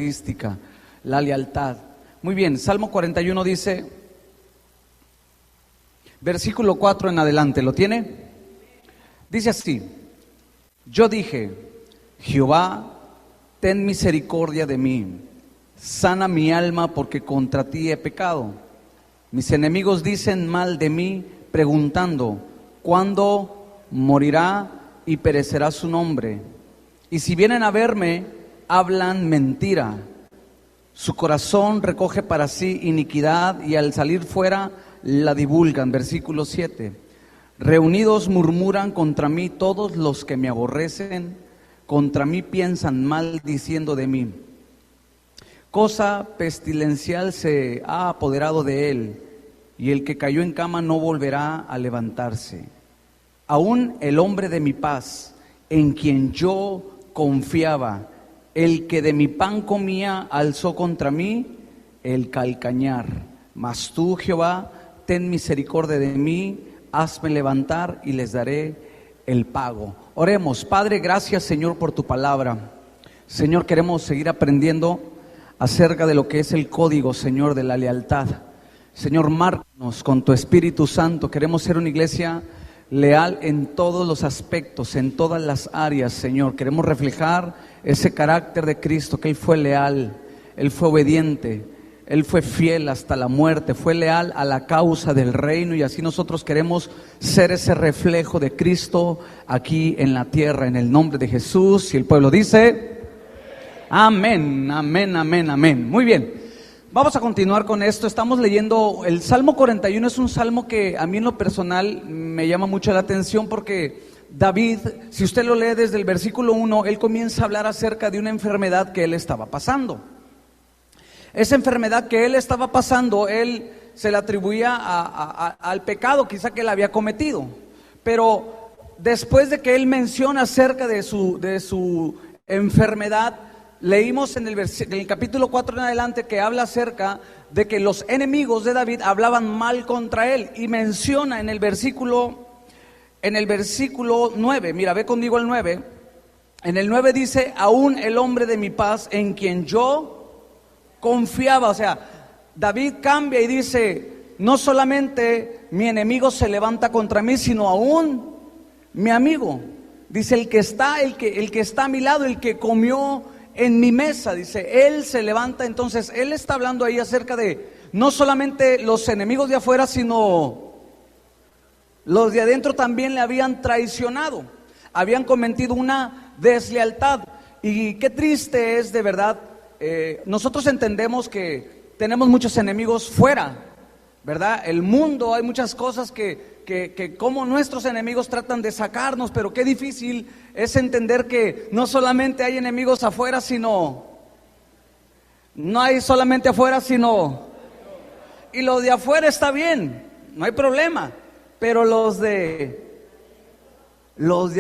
característica, la lealtad. Muy bien, Salmo 41 dice, versículo 4 en adelante, ¿lo tiene? Dice así: yo dije, Jehová, ten misericordia de mí, sana mi alma porque contra ti he pecado. Mis enemigos dicen mal de mí, preguntando, ¿cuándo morirá y perecerá su nombre? Y si vienen a verme, hablan mentira. Su corazón recoge para sí iniquidad y al salir fuera la divulgan. Versículo 7. Reunidos murmuran contra mí todos los que me aborrecen, contra mí piensan mal diciendo de mí. Cosa pestilencial se ha apoderado de él, y el que cayó en cama no volverá a levantarse. Aún el hombre de mi paz, en quien yo confiaba, el que de mi pan comía, alzó contra mí el calcañar. Mas tú, Jehová, ten misericordia de mí, hazme levantar y les daré el pago. Oremos. Padre, gracias, Señor, por tu palabra. Señor, queremos seguir aprendiendo acerca de lo que es el código, Señor, de la lealtad. Señor, márcanos con tu Espíritu Santo. Queremos ser una iglesia leal en todos los aspectos, en todas las áreas, Señor. Queremos reflejar ese carácter de Cristo, que Él fue leal, Él fue obediente, Él fue fiel hasta la muerte, fue leal a la causa del reino, y así nosotros queremos ser ese reflejo de Cristo aquí en la tierra, en el nombre de Jesús. Y el pueblo dice: amén, amén, amén, amén. Muy bien, vamos a continuar con esto. Estamos leyendo el Salmo 41. Es un salmo que a mí en lo personal me llama mucho la atención, porque David, si usted lo lee desde el versículo 1, él comienza a hablar acerca de una enfermedad que él estaba pasando. Esa enfermedad que él estaba pasando, él se la atribuía al pecado quizá que él había cometido. Pero después de que él menciona acerca de su enfermedad, leímos en el capítulo 4 en adelante que habla acerca de que los enemigos de David hablaban mal contra él, y menciona en el versículo 9, mira, ve conmigo el 9. En el 9 dice: aún el hombre de mi paz, en quien yo confiaba. O sea, David cambia y dice: no solamente mi enemigo se levanta contra mí, sino aún mi amigo. Dice: el que está a mi lado, el que comió en mi mesa, dice, él se levanta. Entonces él está hablando ahí acerca de no solamente los enemigos de afuera, sino los de adentro también le habían traicionado, habían cometido una deslealtad. Y qué triste es, de verdad. Nosotros entendemos que tenemos muchos enemigos fuera, ¿verdad? El mundo, hay muchas cosas que como nuestros enemigos tratan de sacarnos, pero qué difícil es entender que no solamente hay enemigos afuera, sino no hay solamente afuera, sino, y lo de afuera está bien, no hay problema, pero los de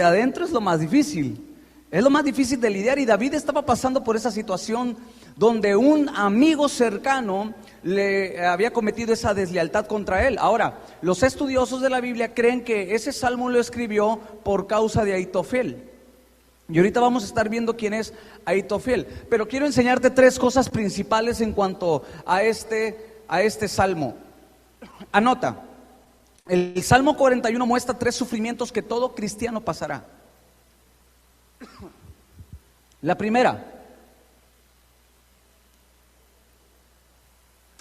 adentro es lo más difícil. Es lo más difícil de lidiar, y David estaba pasando por esa situación donde un amigo cercano le había cometido esa deslealtad contra él. Ahora, los estudiosos de la Biblia creen que ese salmo lo escribió por causa de Ahitofel. Y ahorita vamos a estar viendo quién es Ahitofel. Pero quiero enseñarte tres cosas principales en cuanto a este salmo. Anota, el Salmo 41 muestra tres sufrimientos que todo cristiano pasará. La primera,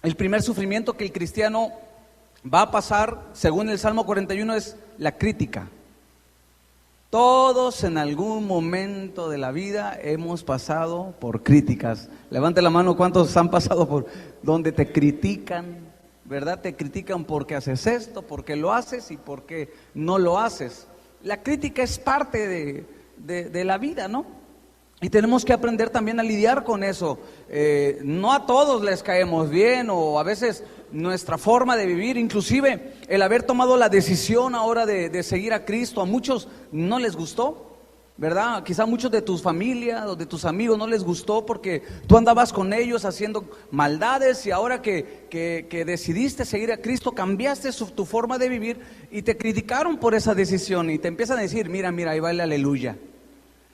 el primer sufrimiento que el cristiano va a pasar, según el Salmo 41, es la crítica. Todos en algún momento de la vida hemos pasado por críticas. Levante la mano, ¿cuántos han pasado por donde te critican? ¿Verdad? Te critican porque haces esto, porque lo haces y porque no lo haces. La crítica es parte de la vida, ¿no? Y tenemos que aprender también a lidiar con eso. No a todos les caemos bien, o a veces nuestra forma de vivir, inclusive el haber tomado la decisión ahora de seguir a Cristo, a muchos no les gustó, ¿verdad? Quizá muchos de tus familia o de tus amigos no les gustó porque tú andabas con ellos haciendo maldades, y ahora que decidiste seguir a Cristo, cambiaste tu forma de vivir y te criticaron por esa decisión y te empiezan a decir: mira, ahí va el aleluya.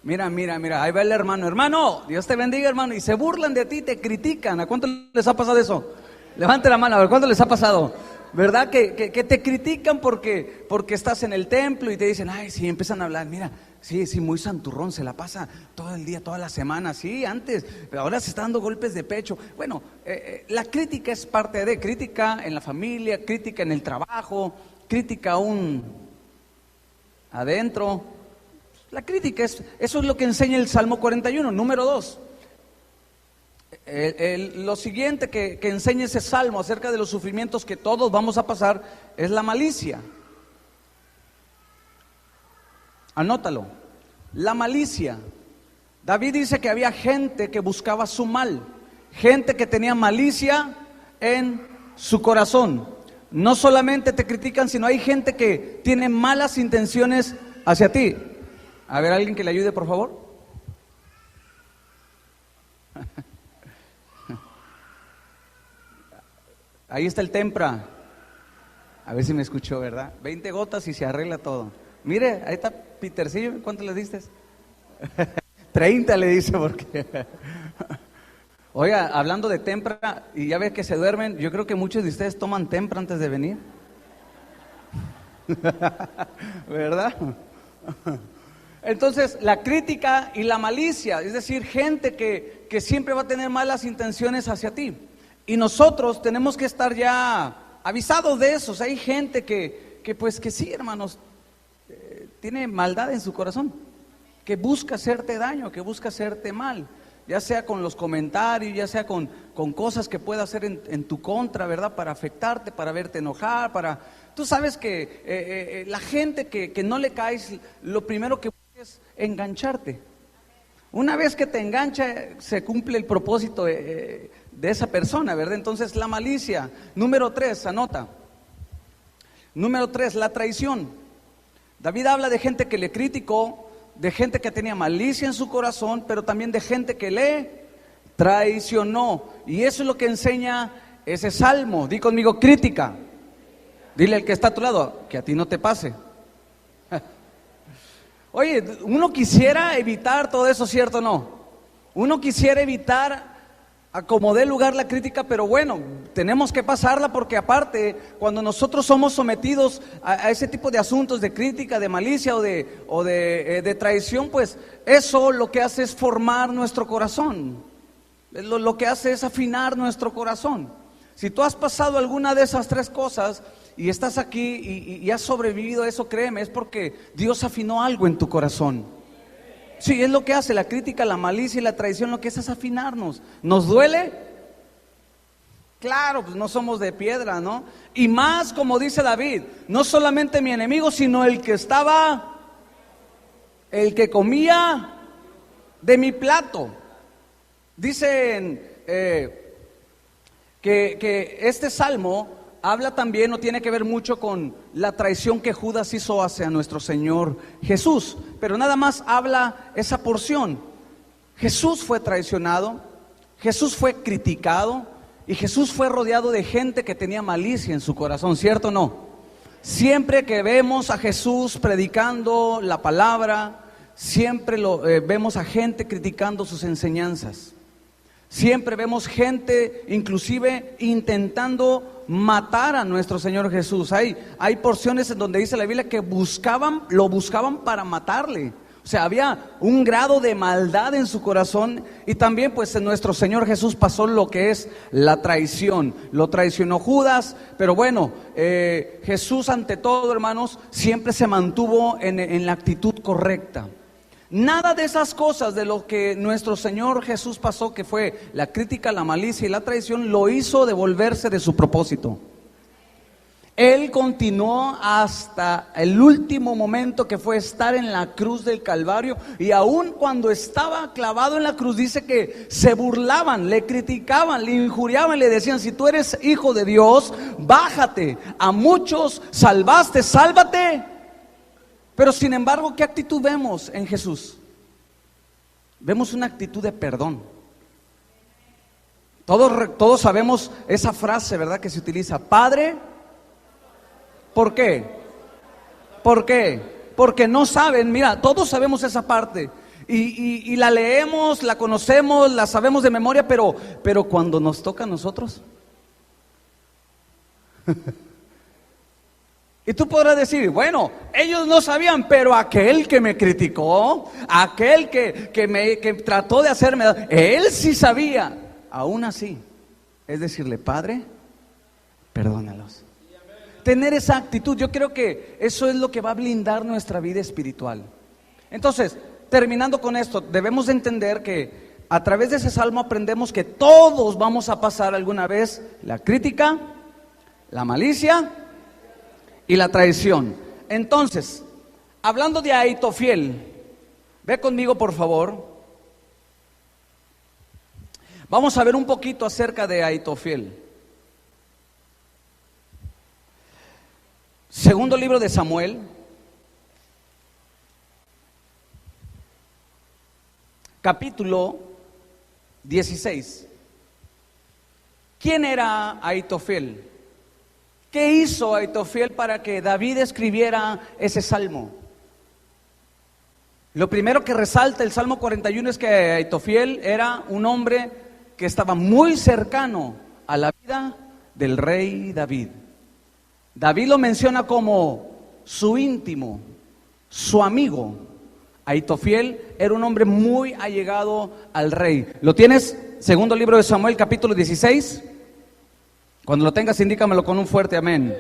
Mira, mira, mira, ahí va el hermano. Hermano, Dios te bendiga, hermano. Y se burlan de ti, te critican. ¿A cuánto les ha pasado eso? Levante la mano, a ver, ¿cuánto les ha pasado? ¿Verdad? Que te critican porque estás en el templo y te dicen, ay, sí, empiezan a hablar, mira, sí, muy santurrón, se la pasa todo el día, toda la semana, sí, antes, pero ahora se está dando golpes de pecho. Bueno, la crítica es parte de, crítica en la familia, crítica en el trabajo, crítica aún adentro. La crítica eso es lo que enseña el Salmo 41, número 2. Lo siguiente que enseña ese salmo acerca de los sufrimientos que todos vamos a pasar es la malicia. Anótalo. La malicia. David dice que había gente que buscaba su mal, gente que tenía malicia en su corazón. No solamente te critican, sino hay gente que tiene malas intenciones hacia ti. A ver, alguien que le ayude, por favor. Ahí está el tempra. A ver si me escuchó, ¿verdad? 20 gotas y se arregla todo. Mire, ahí está Petercillo. ¿Cuánto le diste? 30 le dice porque... Oiga, hablando de tempra, y ya ves que se duermen, yo creo que muchos de ustedes toman tempra antes de venir. ¿Verdad? Entonces, la crítica y la malicia, es decir, gente que siempre va a tener malas intenciones hacia ti. Y nosotros tenemos que estar ya avisados de eso. O sea, hay gente que sí, hermanos, tiene maldad en su corazón, que busca hacerte daño, que busca hacerte mal, ya sea con los comentarios, ya sea con cosas que pueda hacer en tu contra, ¿verdad? Para afectarte, para verte enojar, Tú sabes que la gente que no le caes, lo primero que busca es engancharte. Una vez que te engancha, se cumple el propósito de esa persona, ¿verdad? Entonces, la malicia. Número 3, anota. Número 3, la traición. David habla de gente que le criticó, de gente que tenía malicia en su corazón, pero también de gente que le traicionó. Y eso es lo que enseña ese salmo. Di conmigo, crítica. Dile al que está a tu lado, que a ti no te pase. Oye, uno quisiera evitar todo eso, ¿cierto o no? Uno quisiera evitar a como dé lugar la crítica, pero bueno, tenemos que pasarla porque aparte, cuando nosotros somos sometidos a ese tipo de asuntos de crítica, de malicia o de traición, pues eso lo que hace es formar nuestro corazón. Lo que hace es afinar nuestro corazón. Si tú has pasado alguna de esas tres cosas y estás aquí y has sobrevivido a eso, créeme, es porque Dios afinó algo en tu corazón. Sí, es lo que hace la crítica, la malicia y la traición, lo que es afinarnos. ¿Nos duele? Claro, pues no somos de piedra, ¿no? Y más, como dice David, no solamente mi enemigo, sino el que comía de mi plato. Dicen que este salmo habla también, o tiene que ver mucho con la traición que Judas hizo hacia nuestro Señor Jesús, pero nada más habla esa porción. Jesús fue traicionado, Jesús fue criticado y Jesús fue rodeado de gente que tenía malicia en su corazón, ¿cierto o no? Siempre que vemos a Jesús predicando la palabra, siempre vemos a gente criticando sus enseñanzas. Siempre vemos gente inclusive intentando matar a nuestro Señor Jesús. Hay porciones en donde dice la Biblia que lo buscaban para matarle. O sea, había un grado de maldad en su corazón. Y también pues en nuestro Señor Jesús pasó lo que es la traición. Lo traicionó Judas, pero bueno, Jesús ante todo, hermanos, siempre se mantuvo en la actitud correcta. Nada de esas cosas de lo que nuestro Señor Jesús pasó, que fue la crítica, la malicia y la traición, lo hizo devolverse de su propósito. Él continuó hasta el último momento, que fue estar en la cruz del Calvario. Y aún cuando estaba clavado en la cruz, dice que se burlaban, le criticaban, le injuriaban, le decían: si tú eres hijo de Dios, bájate. A muchos salvaste, sálvate. Pero sin embargo, ¿qué actitud vemos en Jesús? Vemos una actitud de perdón. Todos sabemos esa frase, ¿verdad?, que se utiliza: Padre, ¿por qué? ¿Por qué? Porque no saben, mira, todos sabemos esa parte. y la leemos, la conocemos, la sabemos de memoria, pero cuando nos toca a nosotros. Y tú podrás decir, bueno, ellos no sabían, pero aquel que me criticó, aquel que trató de hacerme, él sí sabía. Aún así, es decirle, Padre, perdónalos. Tener esa actitud, yo creo que eso es lo que va a blindar nuestra vida espiritual. Entonces, terminando con esto, debemos de entender que a través de ese salmo aprendemos que todos vamos a pasar alguna vez la crítica, la malicia y la traición. Entonces, hablando de Ahitofiel, ve conmigo por favor. Vamos a ver un poquito acerca de Ahitofiel. Segundo libro de Samuel, capítulo 16. ¿Quién era Ahitofiel? ¿Qué hizo Ahitofiel para que David escribiera ese salmo? Lo primero que resalta el Salmo 41 es que Ahitofiel era un hombre que estaba muy cercano a la vida del rey David. David lo menciona como su íntimo, su amigo. Ahitofiel era un hombre muy allegado al rey. ¿Lo tienes? Segundo libro de Samuel, capítulo 16. Cuando lo tengas, indícamelo con un fuerte amén.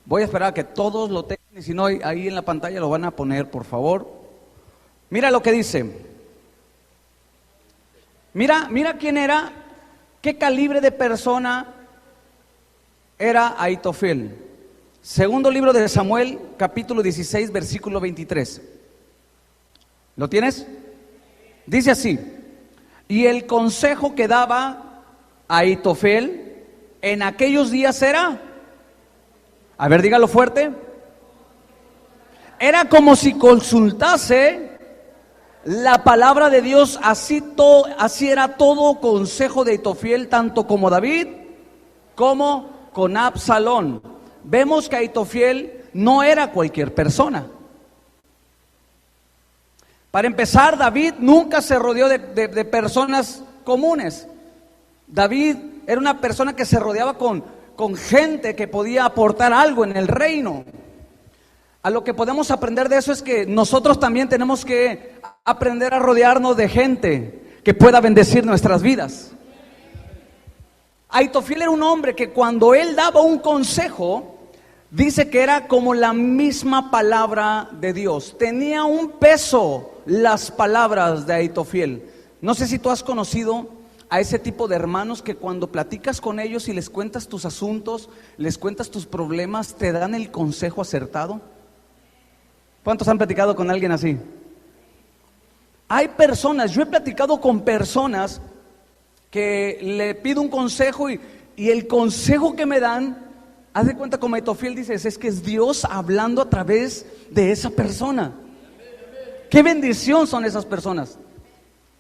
Voy a esperar a que todos lo tengan, y si no, ahí en la pantalla lo van a poner, por favor. Mira lo que dice. Mira quién era, qué calibre de persona era Ahitofiel. Segundo libro de Samuel, capítulo 16, versículo 23. ¿Lo tienes? Dice así: y el consejo que daba Ahitofiel en aquellos días era, a ver, dígalo fuerte, era como si consultase la palabra de Dios. Así era todo consejo de Ahitofiel, tanto como David como con Absalón. Vemos que Ahitofiel no era cualquier persona. Para empezar, David nunca se rodeó de personas comunes. David era una persona que se rodeaba con gente que podía aportar algo en el reino. A lo que podemos aprender de eso es que nosotros también tenemos que aprender a rodearnos de gente que pueda bendecir nuestras vidas. Ahitofiel era un hombre que cuando él daba un consejo, dice que era como la misma palabra de Dios. Tenía un peso las palabras de Ahitofiel. No sé si tú has conocido a ese tipo de hermanos que cuando platicas con ellos y les cuentas tus asuntos, les cuentas tus problemas, te dan el consejo acertado. ¿Cuántos han platicado con alguien así? Hay personas, yo he platicado con personas que le pido un consejo y el consejo que me dan, haz de cuenta, como Ahitofiel dices, es que es Dios hablando a través de esa persona. Qué bendición son esas personas.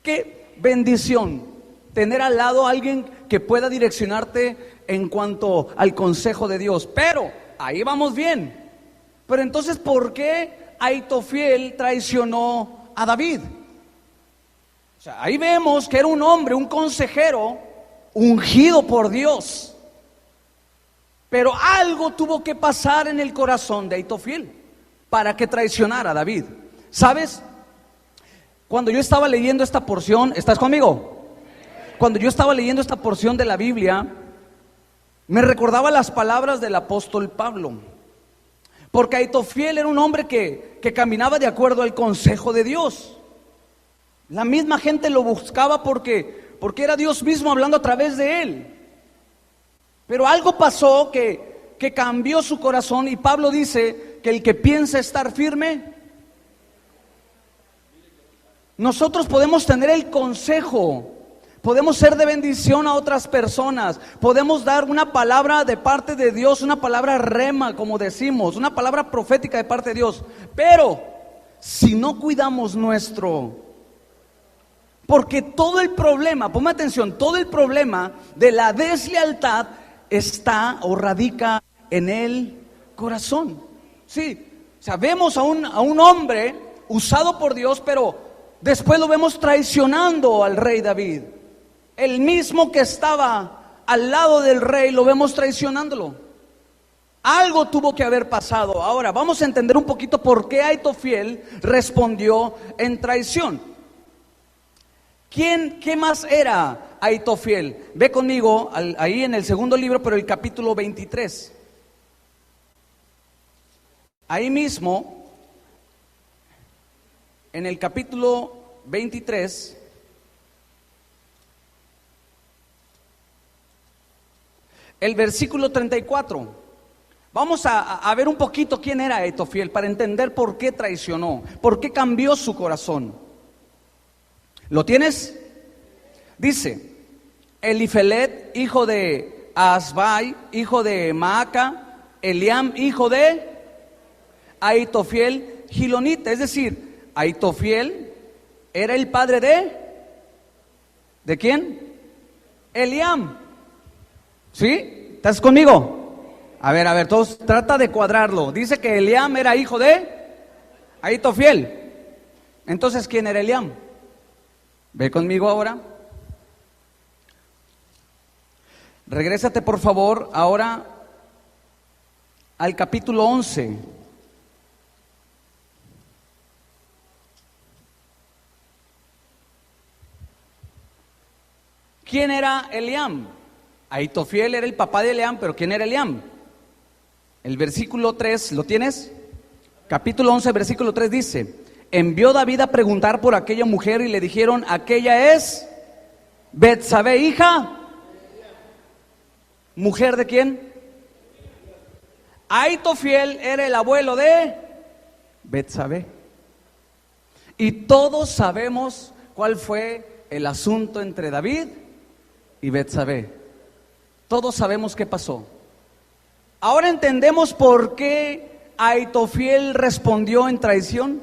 Qué bendición tener al lado a alguien que pueda direccionarte en cuanto al consejo de Dios. Pero ahí vamos bien. Pero entonces, ¿por qué Ahitofiel traicionó a David? O sea, ahí vemos que era un hombre, un consejero ungido por Dios. Pero algo tuvo que pasar en el corazón de Ahitofiel para que traicionara a David. ¿Sabes? Cuando yo estaba leyendo esta porción, ¿estás conmigo? Cuando yo estaba leyendo esta porción de la Biblia, me recordaba las palabras del apóstol Pablo. Porque Ahitofiel era un hombre que caminaba de acuerdo al consejo de Dios. La misma gente lo buscaba porque era Dios mismo hablando a través de él. Pero algo pasó que cambió su corazón, y Pablo dice que el que piensa estar firme, nosotros podemos tener el consejo, podemos ser de bendición a otras personas, podemos dar una palabra de parte de Dios, una palabra rema, como decimos, una palabra profética de parte de Dios. Pero si no cuidamos porque todo el problema, ponme atención, todo el problema de la deslealtad está o radica en el corazón. Sí, o sea, vemos a un hombre usado por Dios, pero después lo vemos traicionando al rey David. El mismo que estaba al lado del rey, lo vemos traicionándolo. Algo tuvo que haber pasado. Ahora vamos a entender un poquito por qué Ahitofiel respondió en traición. ¿Qué más era Ahitofiel? Ve conmigo ahí en el segundo libro, pero el capítulo 23. Ahí mismo, en el capítulo 23, el versículo 34. Vamos a ver un poquito quién era Ahitofiel para entender por qué traicionó, por qué cambió su corazón. ¿Lo tienes? Dice: Elifelet, hijo de Asbai, hijo de Maaca, Eliam, hijo de Ahitofiel, Gilonita. Es decir, Ahitofiel era el padre ¿de quién? Eliam. ¿Sí? ¿Estás conmigo? A ver, todos trata de cuadrarlo. Dice que Eliam era hijo de Ahitofiel. Entonces, ¿quién era Eliam? Ve conmigo ahora. Regrésate por favor ahora al capítulo 11. ¿Quién era Eliam? Ahitofiel era el papá de Eliam, pero ¿quién era Eliam? El versículo 3, ¿lo tienes? Capítulo 11, versículo 3 dice: envió David a preguntar por aquella mujer y le dijeron: aquella es Betsabé, hija. ¿Mujer de quién? Ahitofiel era el abuelo de Betsabé. Y todos sabemos cuál fue el asunto entre David y Betsabé. Todos sabemos qué pasó. Ahora entendemos por qué Ahitofiel respondió en traición.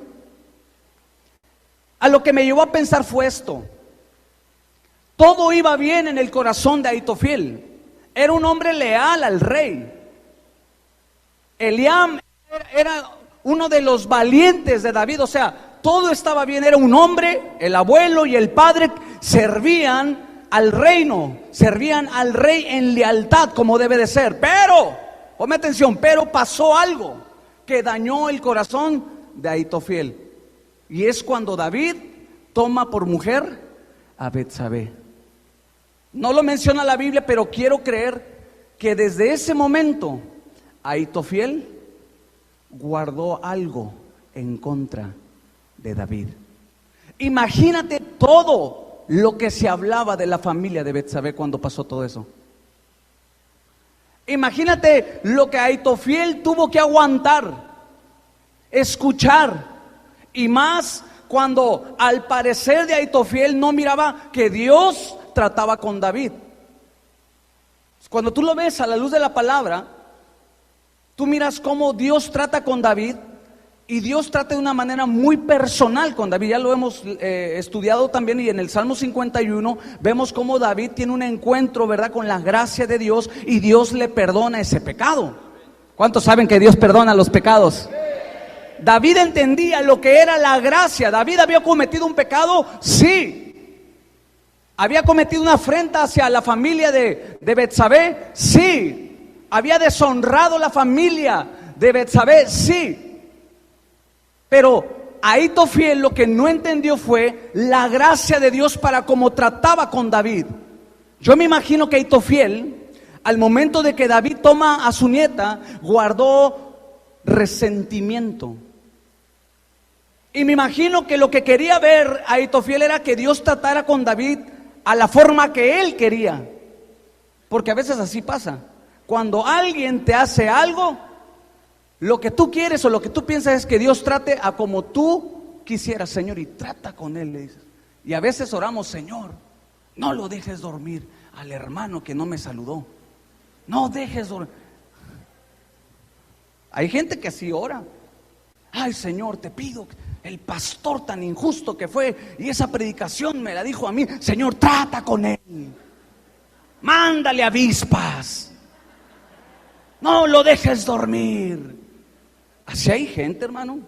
A lo que me llevó a pensar fue esto: todo iba bien en el corazón de Ahitofiel. Era un hombre leal al rey. Eliam era uno de los valientes de David. O sea, todo estaba bien. Era un hombre, el abuelo y el padre servían al reino, servían al rey en lealtad como debe de ser. Pero, ponme atención, pero pasó algo que dañó el corazón de Ahitofiel. Y es cuando David toma por mujer a Betsabé. No lo menciona la Biblia, pero quiero creer que desde ese momento Ahitofiel guardó algo en contra de David. Imagínate todo lo que se hablaba de la familia de Betsabé cuando pasó todo eso. Imagínate lo que Ahitofiel tuvo que aguantar, escuchar, y más cuando al parecer de Ahitofiel no miraba que Dios trataba con David. Cuando tú lo ves a la luz de la palabra, tú miras cómo Dios trata con David, y Dios trata de una manera muy personal con David. Ya lo hemos estudiado también, y en el Salmo 51 vemos cómo David tiene un encuentro, ¿verdad?, con la gracia de Dios, y Dios le perdona ese pecado. ¿Cuántos saben que Dios perdona los pecados? David entendía lo que era la gracia. David había cometido un pecado, sí. ¿Había cometido una afrenta hacia la familia de Betsabé? Sí. ¿Había deshonrado la familia de Betsabé? Sí. Pero Ahitofiel lo que no entendió fue la gracia de Dios para cómo trataba con David. Yo me imagino que Ahitofiel, al momento de que David toma a su nieta, guardó resentimiento. Y me imagino que lo que quería ver Ahitofiel era que Dios tratara con David a la forma que él quería. Porque a veces así pasa. Cuando alguien te hace algo, lo que tú quieres o lo que tú piensas es que Dios trate a como tú quisieras, Señor, y trata con él, le dices. Y a veces oramos: Señor, no lo dejes dormir al hermano que no me saludó. No dejes dormir. Hay gente que así ora. Ay, Señor, te pido, el pastor tan injusto que fue y esa predicación me la dijo a mí, Señor, trata con él. Mándale avispas. No lo dejes dormir. Así hay gente, hermano.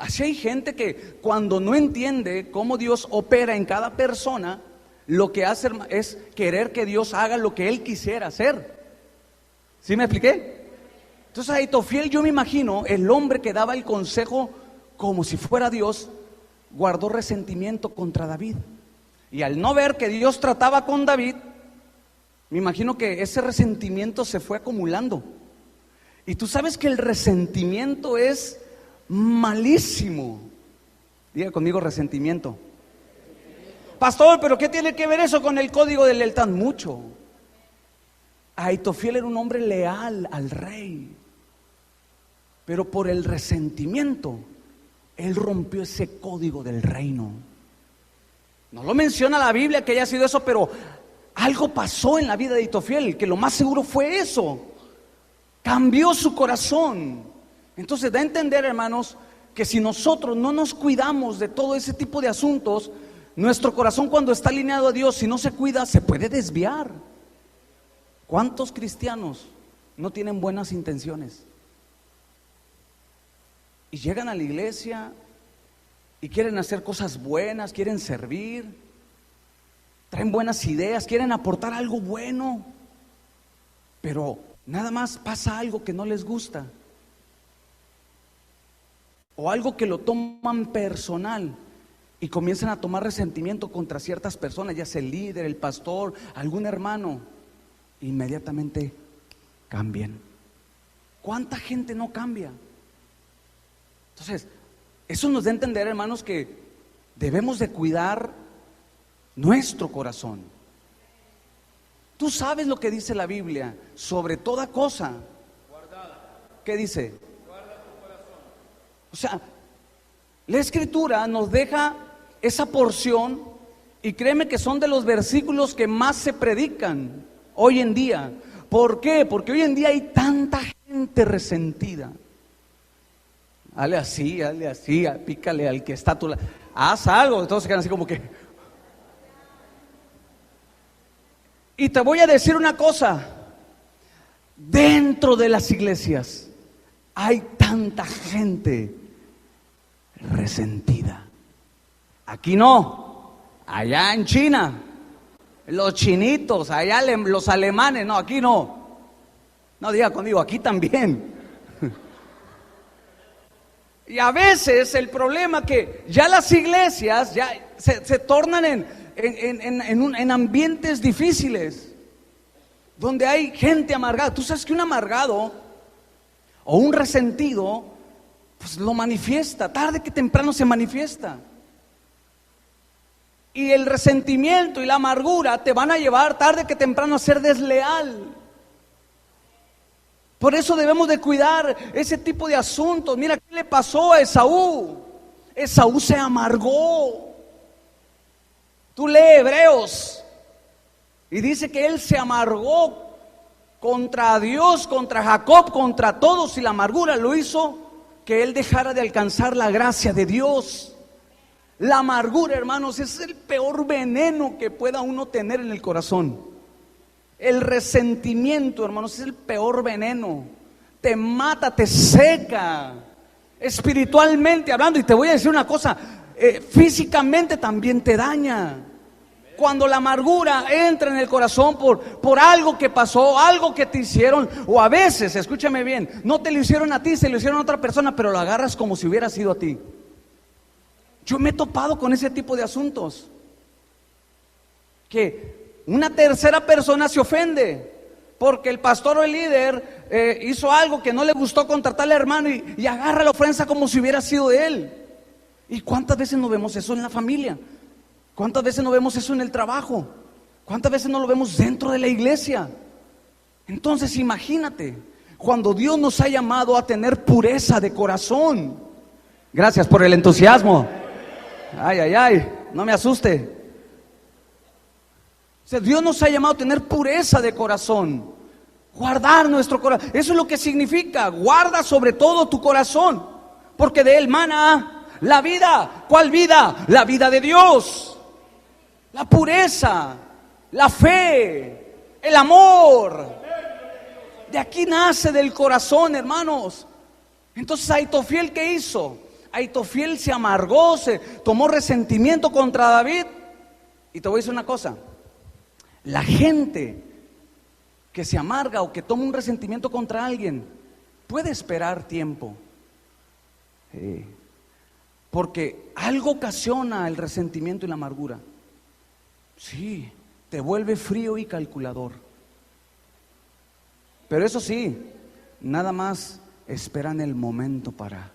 Así hay gente que cuando no entiende cómo Dios opera en cada persona, lo que hace es querer que Dios haga lo que él quisiera hacer. ¿Sí me expliqué? Entonces Ahitofiel, yo me imagino, el hombre que daba el consejo como si fuera Dios, guardó resentimiento contra David. Y al no ver que Dios trataba con David, me imagino que ese resentimiento se fue acumulando. Y tú sabes que el resentimiento es malísimo. Diga conmigo, resentimiento. Pastor, ¿pero qué tiene que ver eso con el código de lealtad? Mucho. Ahitofiel era un hombre leal al rey, pero por el resentimiento él rompió ese código del reino. No lo menciona la Biblia que haya sido eso, pero algo pasó en la vida de Ahitofiel, que lo más seguro fue eso. Cambió su corazón. Entonces da a entender, hermanos, que si nosotros no nos cuidamos de todo ese tipo de asuntos, nuestro corazón, cuando está alineado a Dios, si no se cuida, se puede desviar. ¿Cuántos cristianos no tienen buenas intenciones? Y llegan a la iglesia y quieren hacer cosas buenas, quieren servir, traen buenas ideas, quieren aportar algo bueno, pero nada más pasa algo que no les gusta, o algo que lo toman personal y comienzan a tomar resentimiento contra ciertas personas, ya sea el líder, el pastor, algún hermano. Inmediatamente cambian. ¿Cuánta gente no cambia? Entonces, eso nos da a entender, hermanos, que debemos de cuidar nuestro corazón. Tú sabes lo que dice la Biblia sobre toda cosa. ¿Qué dice? O sea, la Escritura nos deja esa porción y créeme que son de los versículos que más se predican hoy en día. ¿Por qué? Porque hoy en día hay tanta gente resentida. Hazle así, pícale al que está a tu lado. Haz algo, entonces quedan así como que. Y te voy a decir una cosa. Dentro de las iglesias hay tanta gente resentida. Aquí no, allá en China, los chinitos, allá los alemanes, no, aquí no. No diga conmigo, aquí también. Y a veces el problema que ya las iglesias ya se tornan en ambientes difíciles, donde hay gente amargada. Tú sabes que un amargado o un resentido, pues lo manifiesta, tarde que temprano se manifiesta. Y el resentimiento y la amargura te van a llevar tarde que temprano a ser desleal. Por eso debemos de cuidar ese tipo de asuntos. Mira qué le pasó a Esaú. Esaú se amargó. Tú lee Hebreos y dice que él se amargó contra Dios, contra Jacob, contra todos, y la amargura lo hizo que él dejara de alcanzar la gracia de Dios. La amargura, hermanos, es el peor veneno que pueda uno tener en el corazón. El resentimiento, hermanos, es el peor veneno. Te mata, te seca, espiritualmente hablando. Y te voy a decir una cosa, físicamente también te daña. Cuando la amargura entra en el corazón por algo que pasó, algo que te hicieron, o a veces, escúchame bien, no te lo hicieron a ti, se lo hicieron a otra persona, pero lo agarras como si hubiera sido a ti. Yo me he topado con ese tipo de asuntos, que una tercera persona se ofende porque el pastor o el líder hizo algo que no le gustó contra tal hermano y agarra la ofensa como si hubiera sido de él. ¿Y cuántas veces no vemos eso en la familia? ¿Cuántas veces no vemos eso en el trabajo? ¿Cuántas veces no lo vemos dentro de la iglesia? Entonces imagínate, cuando Dios nos ha llamado a tener pureza de corazón. Gracias por el entusiasmo. Ay, no me asuste. O sea, Dios nos ha llamado a tener pureza de corazón, guardar nuestro corazón. Eso es lo que significa, guarda sobre todo tu corazón, porque de él mana la vida. ¿Cuál vida? La vida de Dios, la pureza, la fe, el amor. De aquí nace del corazón, hermanos. Entonces Ahitofiel, ¿qué hizo? Ahitofiel se amargó, se tomó resentimiento contra David. Y te voy a decir una cosa, la gente que se amarga o que toma un resentimiento contra alguien puede esperar tiempo, porque algo ocasiona el resentimiento y la amargura. Sí, te vuelve frío y calculador. Pero eso sí, nada más esperan el momento para...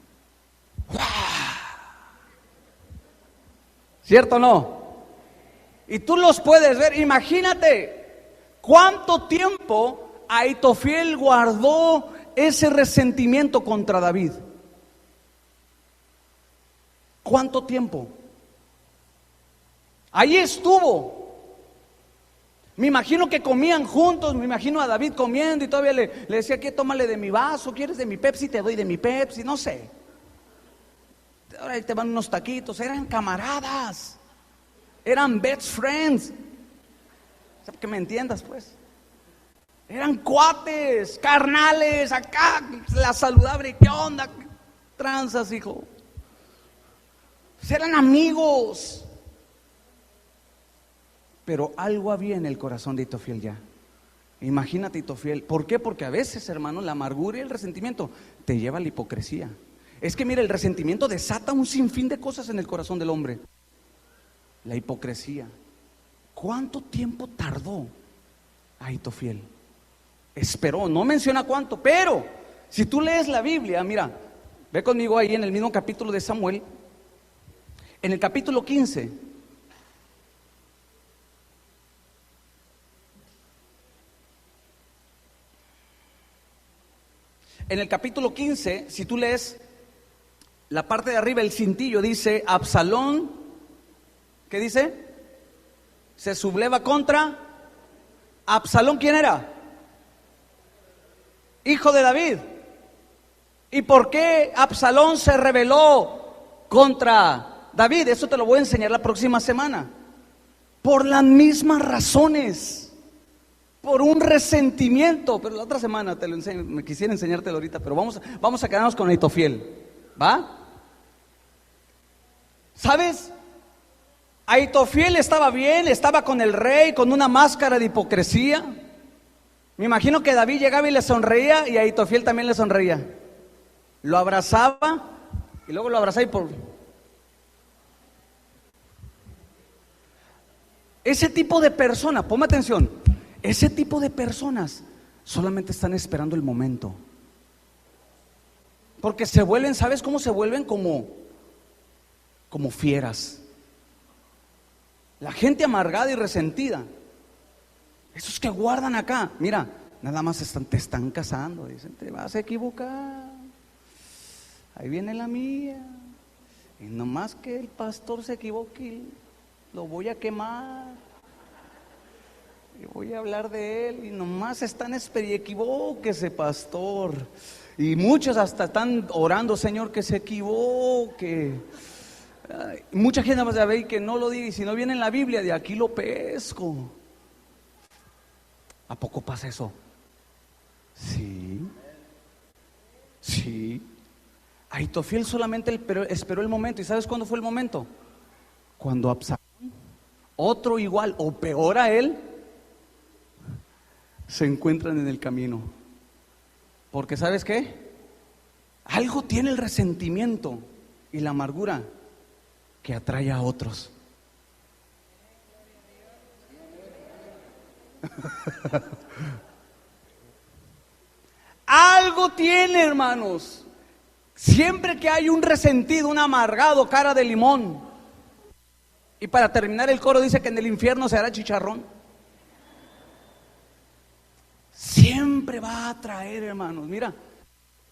¿Cierto o no? Y tú los puedes ver. Imagínate cuánto tiempo Ahitofiel guardó ese resentimiento contra David. ¿Cuánto tiempo? Ahí estuvo. Me imagino que comían juntos, me imagino a David comiendo y todavía le decía, ¿qué? Tómale de mi vaso, ¿quieres de mi Pepsi? Te doy de mi Pepsi, no sé. Ahora te van unos taquitos, eran camaradas, eran best friends. Que me entiendas pues. Eran cuates, carnales, acá, la saludable, ¿qué onda? ¿Qué tranzas, hijo? Pues eran amigos. Pero algo había en el corazón de Ahitofiel ya. Imagínate Ahitofiel. ¿Por qué? Porque a veces, hermano, la amargura y el resentimiento te lleva a la hipocresía. Es que mira, el resentimiento desata un sinfín de cosas en el corazón del hombre. La hipocresía. ¿Cuánto tiempo tardó Ahitofiel? Esperó, no menciona cuánto, pero si tú lees la Biblia, mira, ve conmigo ahí en el mismo capítulo de Samuel, en el capítulo 15. En el capítulo 15, si tú lees la parte de arriba, el cintillo dice, Absalón, ¿qué dice? Se subleva contra Absalón. ¿Quién era? Hijo de David. ¿Y por qué Absalón se rebeló contra David? Eso te lo voy a enseñar la próxima semana. Por las mismas razones. Por un resentimiento. Pero la otra semana te lo enseño. Me quisiera enseñártelo ahorita, pero vamos a quedarnos con Ahitofiel. ¿Va? ¿Sabes? Ahitofiel estaba bien, estaba con el rey, con una máscara de hipocresía. Me imagino que David llegaba y le sonreía, y Ahitofiel también le sonreía. Lo abrazaba y luego lo abrazaba y por... Ese tipo de personas, ponme atención, ese tipo de personas solamente están esperando el momento. Porque se vuelven, ¿sabes cómo se vuelven? Como fieras. La gente amargada y resentida, esos que guardan acá, mira, nada más te están casando, dicen, te vas a equivocar, ahí viene la mía, y nomás que el pastor se equivoque, lo voy a quemar, y voy a hablar de él, y nomás están equivóquese, pastor, y muchos hasta están orando, Señor, que se equivoque. Mucha gente va a ver que no lo diga, y si no viene en la Biblia, de aquí lo pesco. ¿A poco pasa eso? Sí. Sí. Ahitofiel solamente esperó el momento. ¿Y sabes cuándo fue el momento? Cuando Absalón, otro igual o peor a él, se encuentran en el camino. Porque ¿sabes qué? Algo tiene el resentimiento y la amargura que atrae a otros. Algo tiene, hermanos. Siempre que hay un resentido, un amargado, cara de limón. Y para terminar el coro dice que en el infierno se hará chicharrón. Siempre va a atraer, hermanos. Mira,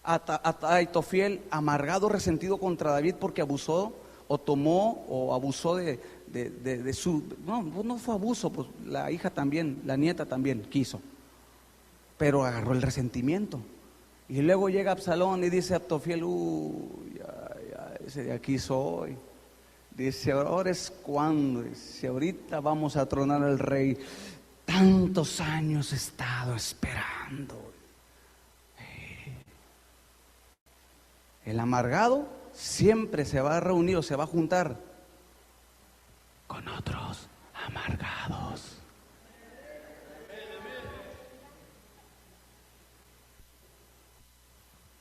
a Ahitofiel, amargado, resentido contra David porque abusó o tomó o abusó de su... No fue abuso, pues la hija también, la nieta también quiso, pero agarró el resentimiento. Y luego llega Absalón y dice a Ahitofiel, ese de aquí soy. Dice, ahora es cuando, dice, ahorita vamos a tronar al rey. Tantos años he estado esperando. El amargado siempre se va a reunir o se va a juntar con otros amargados.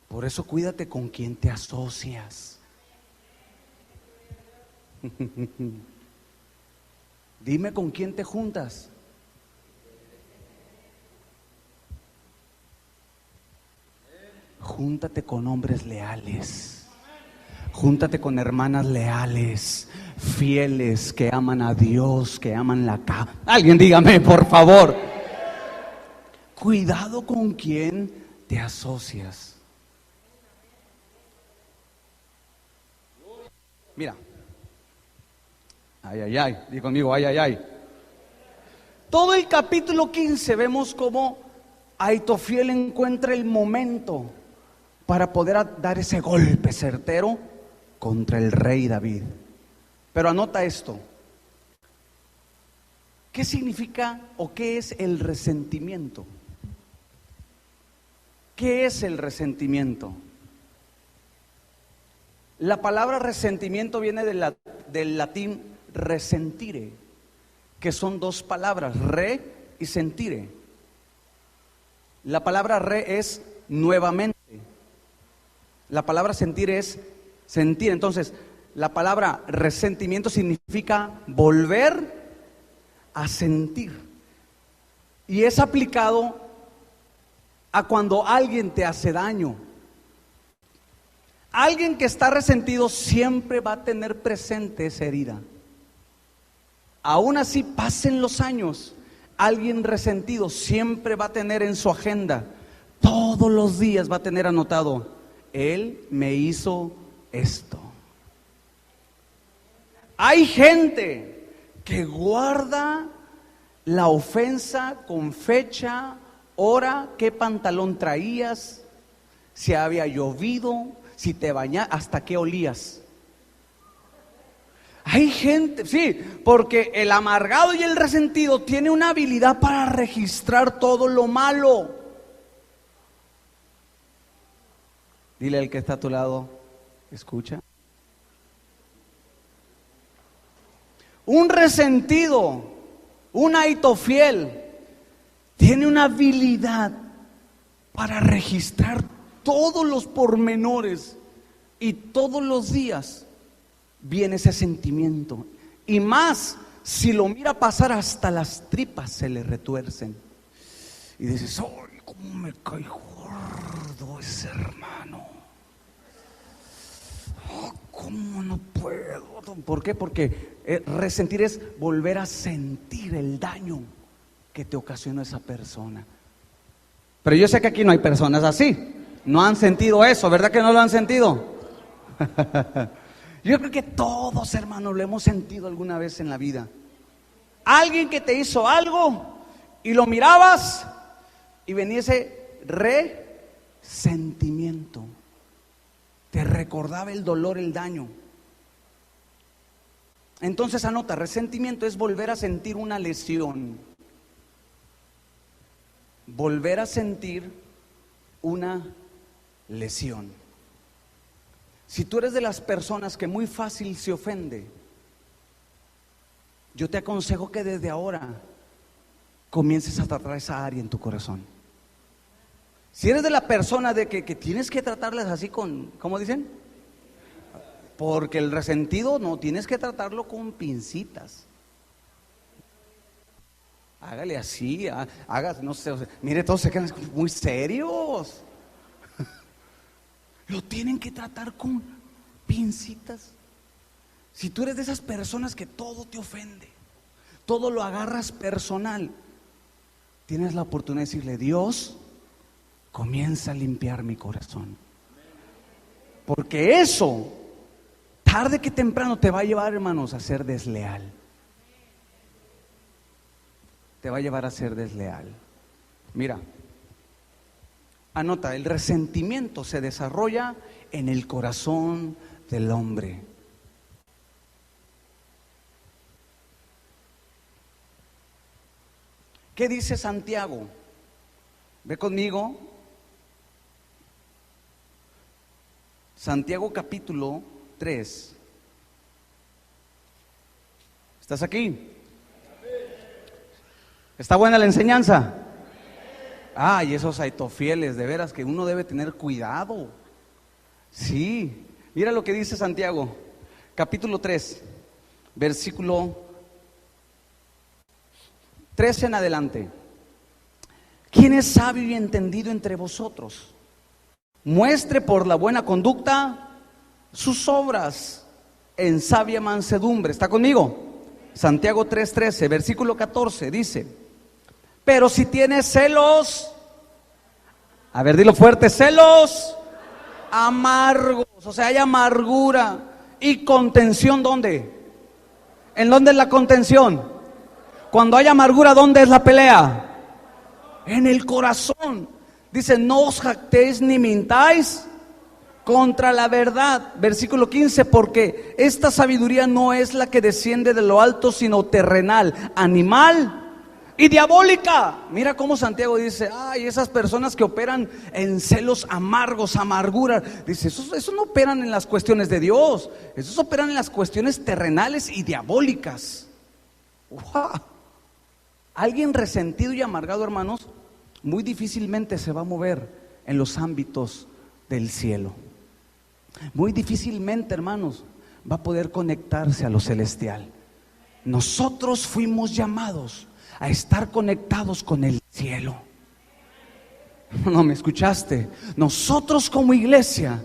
Por eso cuídate con quién te asocias. Dime con quién te juntas. Júntate con hombres leales. Júntate con hermanas leales, fieles, que aman a Dios, que aman la casa. Alguien dígame, por favor. Cuidado con quién te asocias. Mira. Ay, ay, ay. Di conmigo, ay, ay, ay. Todo el capítulo 15 vemos cómo Ahitofiel encuentra el momento para poder dar ese golpe certero contra el rey David. Pero anota esto. ¿Qué significa o qué es el resentimiento? ¿Qué es el resentimiento? La palabra resentimiento viene del latín resentire, que son dos palabras, re y sentire. La palabra re es nuevamente. La palabra sentir es sentir. Entonces, la palabra resentimiento significa volver a sentir. Y es aplicado a cuando alguien te hace daño. Alguien que está resentido siempre va a tener presente esa herida. Aún así pasen los años, alguien resentido siempre va a tener en su agenda, todos los días va a tener anotado: él me hizo esto. Hay gente que guarda la ofensa con fecha, hora, qué pantalón traías, si había llovido, si te bañas, hasta qué olías. Hay gente, sí, porque el amargado y el resentido tiene una habilidad para registrar todo lo malo. Dile al que está a tu lado, escucha. Un resentido, un Ahitofiel, tiene una habilidad para registrar todos los pormenores, y todos los días viene ese sentimiento, y más si lo mira pasar, hasta las tripas se le retuercen y dices: ¡ay, cómo me cae gordo ese hermano! ¡Oh, cómo no puedo! ¿Por qué? Porque resentir es volver a sentir el daño que te ocasionó esa persona. Pero yo sé que aquí no hay personas así. No han sentido eso, ¿verdad que no lo han sentido? Yo creo que todos, hermanos, lo hemos sentido alguna vez en la vida. Alguien que te hizo algo y lo mirabas y venía ese resentimiento. Te recordaba el dolor, el daño. Entonces anota, resentimiento es volver a sentir una lesión. Volver a sentir una lesión. Si tú eres de las personas que muy fácil se ofende, yo te aconsejo que desde ahora comiences a tratar esa área en tu corazón. Si eres de la persona de que tienes que tratarlas así con, ¿cómo dicen? Porque el resentido no tienes que tratarlo con pincitas. Hágale así, no sé, mire, todos se quedan muy serios. Lo tienen que tratar con pincitas. Si tú eres de esas personas que todo te ofende, todo lo agarras personal, tienes la oportunidad de decirle: Dios, comienza a limpiar mi corazón. Porque eso, tarde que temprano, te va a llevar, hermanos, a ser desleal. Te va a llevar a ser desleal. Mira, anota, el resentimiento se desarrolla en el corazón del hombre. ¿Qué dice Santiago? Ve conmigo. Santiago capítulo 3. ¿Estás aquí? ¿Está buena la enseñanza? Y esos aitofieles, de veras que uno debe tener cuidado. Sí, mira lo que dice Santiago, capítulo 3, versículo 13 en adelante. ¿Quién es sabio y entendido entre vosotros? Muestre por la buena conducta sus obras en sabia mansedumbre. ¿Está conmigo? Santiago 3:13, versículo 14 dice: pero si tienes celos, a ver, dilo fuerte, celos amargos, o sea, hay amargura y contención. ¿Dónde? ¿En dónde es la contención? Cuando hay amargura, ¿dónde es la pelea? En el corazón. Dice: no os jactéis ni mintáis contra la verdad. Versículo 15: porque esta sabiduría no es la que desciende de lo alto, sino terrenal, animal y diabólica. Mira cómo Santiago dice: esas personas que operan en celos amargos, amargura, dice, eso no operan en las cuestiones de Dios, esos operan en las cuestiones terrenales y diabólicas. ¡Wow! Alguien resentido y amargado, hermanos, muy difícilmente se va a mover en los ámbitos del cielo. Muy difícilmente, hermanos, va a poder conectarse a lo celestial. Nosotros fuimos llamados a estar conectados con el cielo. No me escuchaste. Nosotros como iglesia,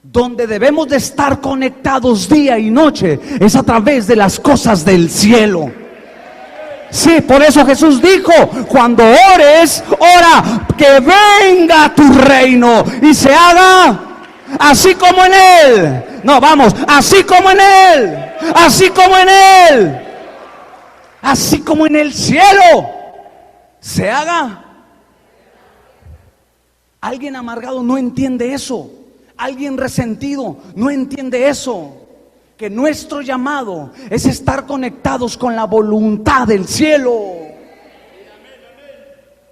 donde debemos de estar conectados día y noche, es a través de las cosas del cielo. Sí, por eso Jesús dijo: cuando ores, ora que venga tu reino y se haga así como en él. No, vamos, así como en él, así como en él, así como en el cielo se haga. Alguien amargado no entiende eso. Alguien resentido no entiende eso. Que nuestro llamado es estar conectados con la voluntad del cielo.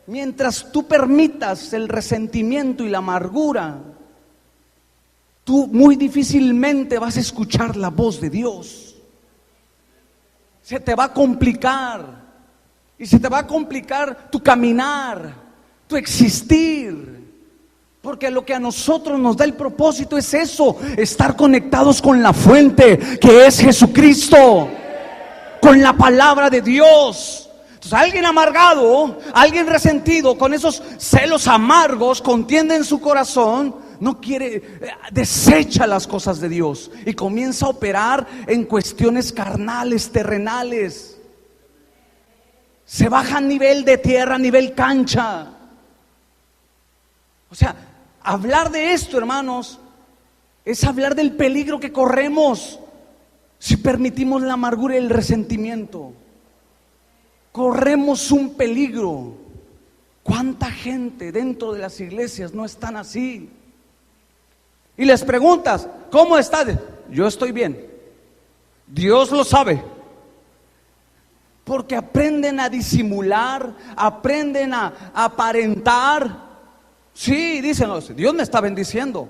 Mientras tú permitas el resentimiento y la amargura, tú muy difícilmente vas a escuchar la voz de Dios. Se te va a complicar, y se te va a complicar tu caminar, tu existir. Porque lo que a nosotros nos da el propósito es eso: estar conectados con la fuente que es Jesucristo, con la palabra de Dios. Entonces, alguien amargado, alguien resentido, con esos celos amargos, contiende en su corazón, no quiere, desecha las cosas de Dios y comienza a operar en cuestiones carnales, terrenales. Se baja a nivel de tierra, a nivel cancha. O sea, hablar de esto, hermanos, es hablar del peligro que corremos si permitimos la amargura y el resentimiento. Corremos un peligro. ¿Cuánta gente dentro de las iglesias no están así? Y les preguntas: ¿cómo estás? Yo estoy bien. Dios lo sabe. Porque aprenden a disimular, aprenden a aparentar. Sí, dicen: Dios me está bendiciendo.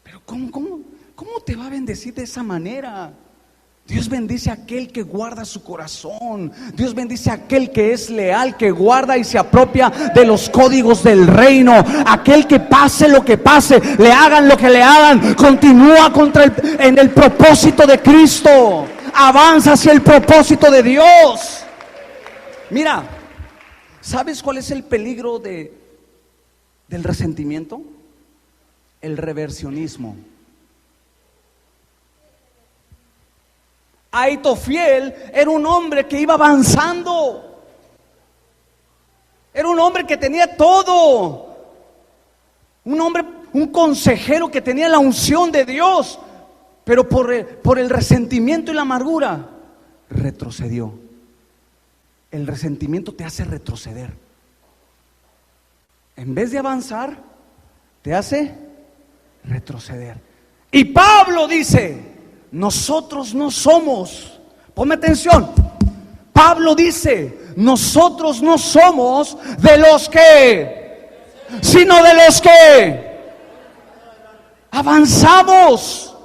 Pero ¿cómo te va a bendecir de esa manera? Dios bendice a aquel que guarda su corazón. Dios bendice a aquel que es leal, que guarda y se apropia de los códigos del reino. Aquel que pase lo que pase, le hagan lo que le hagan, continúa en el propósito de Cristo. Avanza hacia el propósito de Dios. Mira, ¿sabes cuál es el peligro del resentimiento? El reversionismo. Aitofiel era un hombre que iba avanzando. Era un hombre que tenía todo. Un hombre, un consejero que tenía la unción de Dios. Pero por el resentimiento y la amargura, retrocedió. El resentimiento te hace retroceder. En vez de avanzar, te hace retroceder. Y Pablo dice: nosotros no somos, ponme atención, Pablo dice: nosotros no somos de los que, sino de los que. Avanzamos.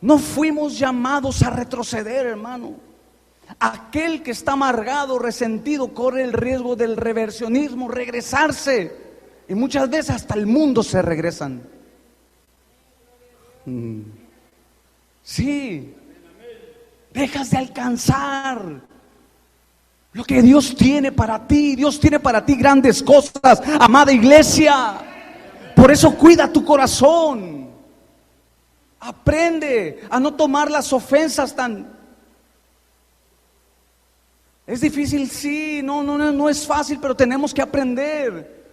No fuimos llamados a retroceder, hermano. Aquel que está amargado, resentido, corre el riesgo del reversionismo, regresarse. Y muchas veces hasta el mundo se regresan. Sí. Dejas de alcanzar lo que Dios tiene para ti. Dios tiene para ti grandes cosas, amada iglesia. Por eso cuida tu corazón. Aprende a no tomar las ofensas tan... Es difícil, sí, no es fácil, pero tenemos que aprender.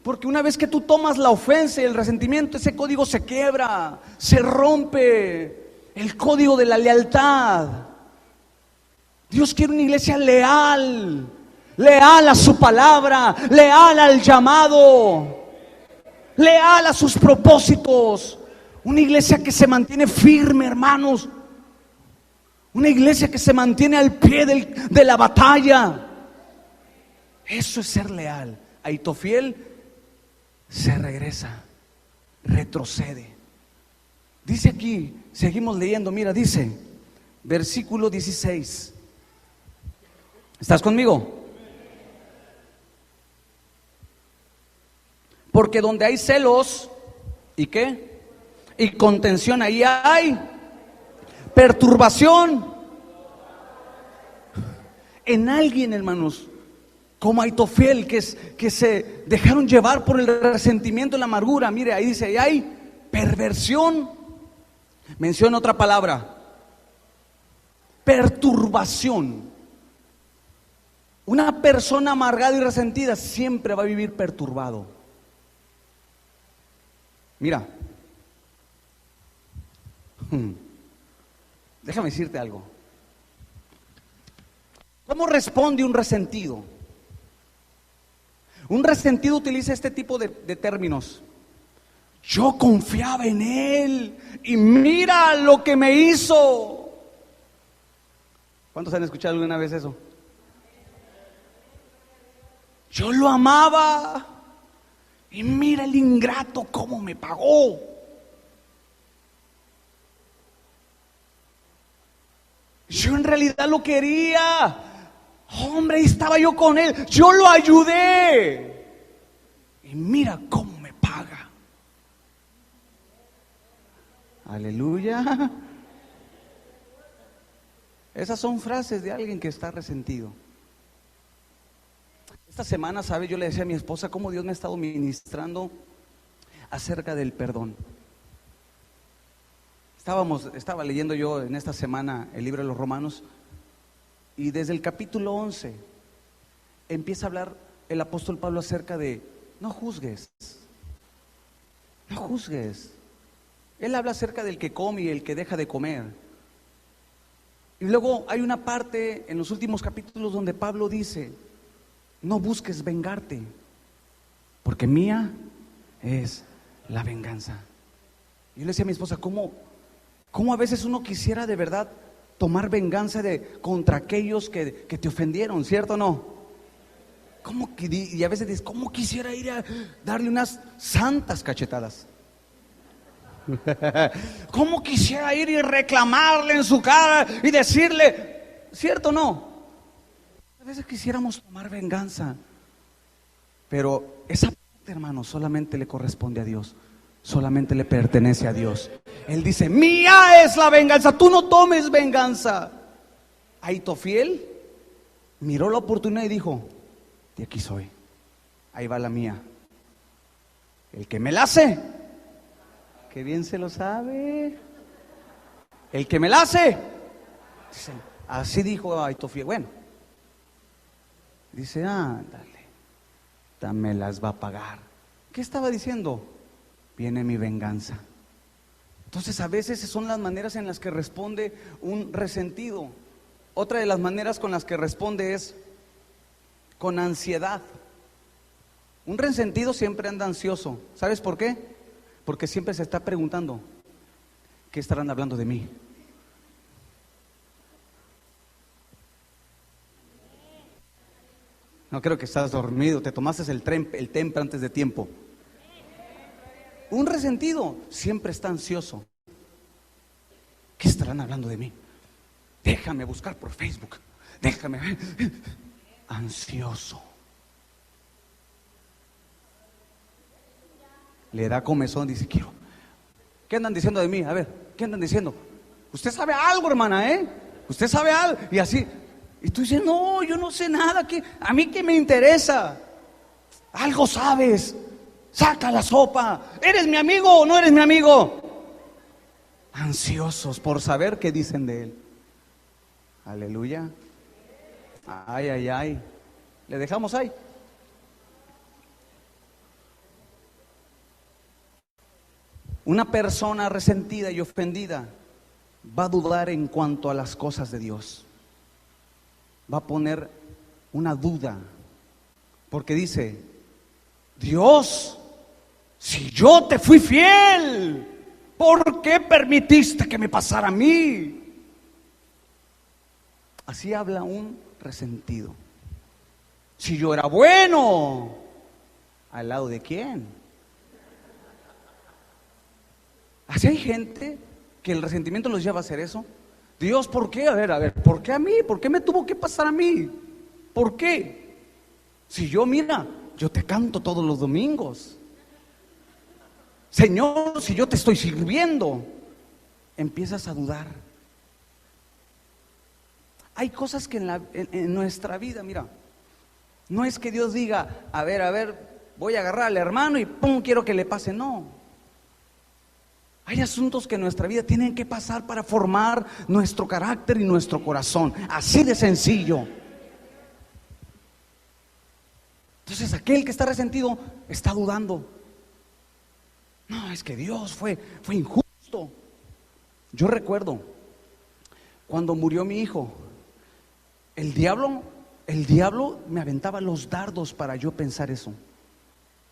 Porque una vez que tú tomas la ofensa y el resentimiento, ese código se quiebra, se rompe el código de la lealtad. Dios quiere una iglesia leal, leal a su palabra, leal al llamado, leal a sus propósitos. Una iglesia que se mantiene firme, hermanos. Una iglesia que se mantiene al pie de la batalla. Eso es ser leal. Ahitofiel se regresa, retrocede. Dice aquí, seguimos leyendo, mira, dice, versículo 16. ¿Estás conmigo? Porque donde hay celos, ¿y qué? Y contención, ahí hay perturbación en alguien, hermanos, como Ahitofiel, que se dejaron llevar por el resentimiento y la amargura. Mire, ahí dice, ahí hay perversión. Menciona otra palabra, perturbación. Una persona amargada y resentida siempre va a vivir perturbado. Mira, déjame decirte algo. ¿Cómo responde un resentido? Un resentido utiliza este tipo de términos. Yo confiaba en él y mira lo que me hizo. ¿Cuántos han escuchado alguna vez eso? Yo lo amaba y mira el ingrato cómo me pagó. Yo en realidad lo quería. Hombre, ahí estaba yo con él. Yo lo ayudé. Y mira cómo me paga. Aleluya. Esas son frases de alguien que está resentido. Esta semana, ¿sabe? Yo le decía a mi esposa cómo Dios me ha estado ministrando acerca del perdón. Estaba leyendo yo en esta semana el libro de los Romanos, y desde el capítulo 11 empieza a hablar el apóstol Pablo acerca de no juzgues. No juzgues. Él habla acerca del que come y el que deja de comer. Y luego hay una parte en los últimos capítulos donde Pablo dice: no busques vengarte, porque mía es la venganza. Yo le decía a mi esposa, ¿cómo a veces uno quisiera de verdad tomar venganza contra aquellos que te ofendieron, ¿cierto o no? Y a veces dices, ¿cómo quisiera ir a darle unas santas cachetadas? ¿Cómo quisiera ir y reclamarle en su cara y decirle, ¿cierto o no? A veces quisiéramos tomar venganza, pero esa parte, hermano, solamente le corresponde a Dios, solamente le pertenece a Dios. Él dice, mía es la venganza, tú no tomes venganza. Ahitofiel miró la oportunidad y dijo, de aquí soy, ahí va la mía. El que me la hace, que bien se lo sabe. El que me la hace, así dijo Ahitofiel. Bueno, dice, ándale, me las va a pagar. ¿Qué estaba diciendo? Viene mi venganza. Entonces a veces son las maneras en las que responde un resentido. Otra de las maneras con las que responde es con ansiedad. Un resentido siempre anda ansioso. ¿Sabes por qué? Porque siempre se está preguntando, ¿qué estarán hablando de mí? No creo que estás dormido, te tomaste el temple antes de tiempo. Un resentido siempre está ansioso. ¿Qué estarán hablando de mí? Déjame buscar por Facebook. Déjame ver. Ansioso. Le da comezón, dice, quiero. ¿Qué andan diciendo de mí? A ver, ¿qué andan diciendo? Usted sabe algo, hermana, ¿eh? Usted sabe algo. Y así. Y tú dices, no, yo no sé nada. ¿A mí qué me interesa? Algo sabes. Saca la sopa. ¿Eres mi amigo o no eres mi amigo? Ansiosos por saber qué dicen de él. Aleluya. Ay, ay, ay. ¿Le dejamos ahí? Una persona resentida y ofendida va a dudar en cuanto a las cosas de Dios. Va a poner una duda. Porque dice, Dios, si yo te fui fiel, ¿por qué permitiste que me pasara a mí? Así habla un resentido. Si yo era bueno, ¿al lado de quién? Así hay gente que el resentimiento los lleva a hacer eso. Dios, ¿por qué? A ver, ¿por qué a mí? ¿Por qué me tuvo que pasar a mí? ¿Por qué? Si yo, mira, yo te canto todos los domingos. Señor, si yo te estoy sirviendo, empiezas a dudar. Hay cosas que en nuestra vida, mira, no es que Dios diga, a ver, voy a agarrar al hermano y pum, quiero que le pase, no. Hay asuntos que en nuestra vida tienen que pasar para formar nuestro carácter y nuestro corazón, así de sencillo. Entonces aquel que está resentido está dudando. No, es que Dios fue injusto. Yo recuerdo cuando murió mi hijo, el diablo me aventaba los dardos para yo pensar eso.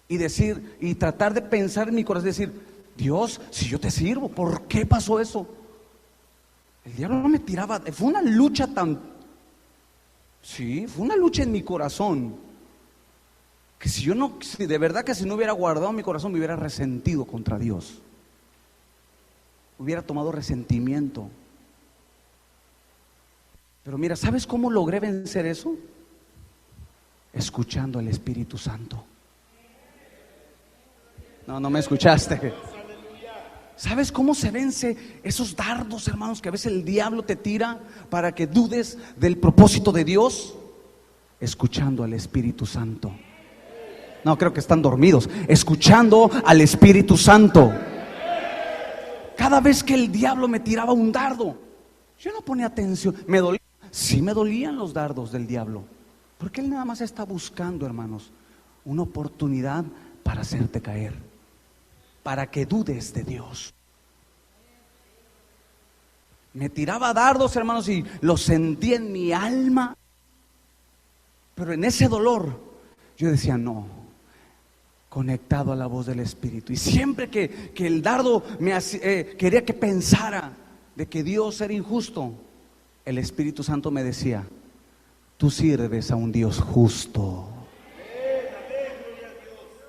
Y decir, y tratar de pensar en mi corazón, decir, Dios, si yo te sirvo, ¿por qué pasó eso? El diablo no me tiraba, fue una lucha fue una lucha en mi corazón. Que si de verdad que si no hubiera guardado mi corazón, me hubiera resentido contra Dios. Hubiera tomado resentimiento. Pero mira, ¿sabes cómo logré vencer eso? Escuchando al Espíritu Santo. No me escuchaste. ¿Sabes cómo se vence esos dardos, hermanos, que a veces el diablo te tira para que dudes del propósito de Dios? Escuchando al Espíritu Santo. No, creo que están dormidos. Escuchando al Espíritu Santo. Cada vez que el diablo me tiraba un dardo, yo no ponía atención. Me dolía. Sí me dolían los dardos del diablo. Porque él nada más está buscando, hermanos, una oportunidad para hacerte caer, para que dudes de Dios. Me tiraba dardos, hermanos, y los sentí en mi alma. Pero en ese dolor yo decía, no, conectado a la voz del Espíritu. Y siempre que el dardo quería que pensara de que Dios era injusto, el Espíritu Santo me decía, tú sirves a un Dios justo.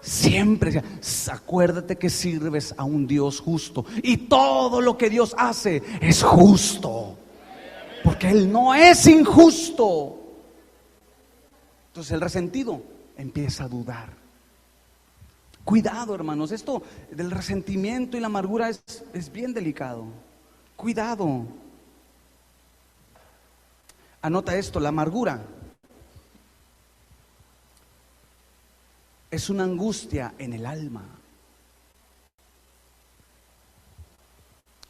Siempre, acuérdate que sirves a un Dios justo. Y todo lo que Dios hace es justo, porque Él no es injusto. Entonces el resentido empieza a dudar. Cuidado, hermanos, esto del resentimiento y la amargura es bien delicado. Cuidado. Anota esto, la amargura es una angustia en el alma.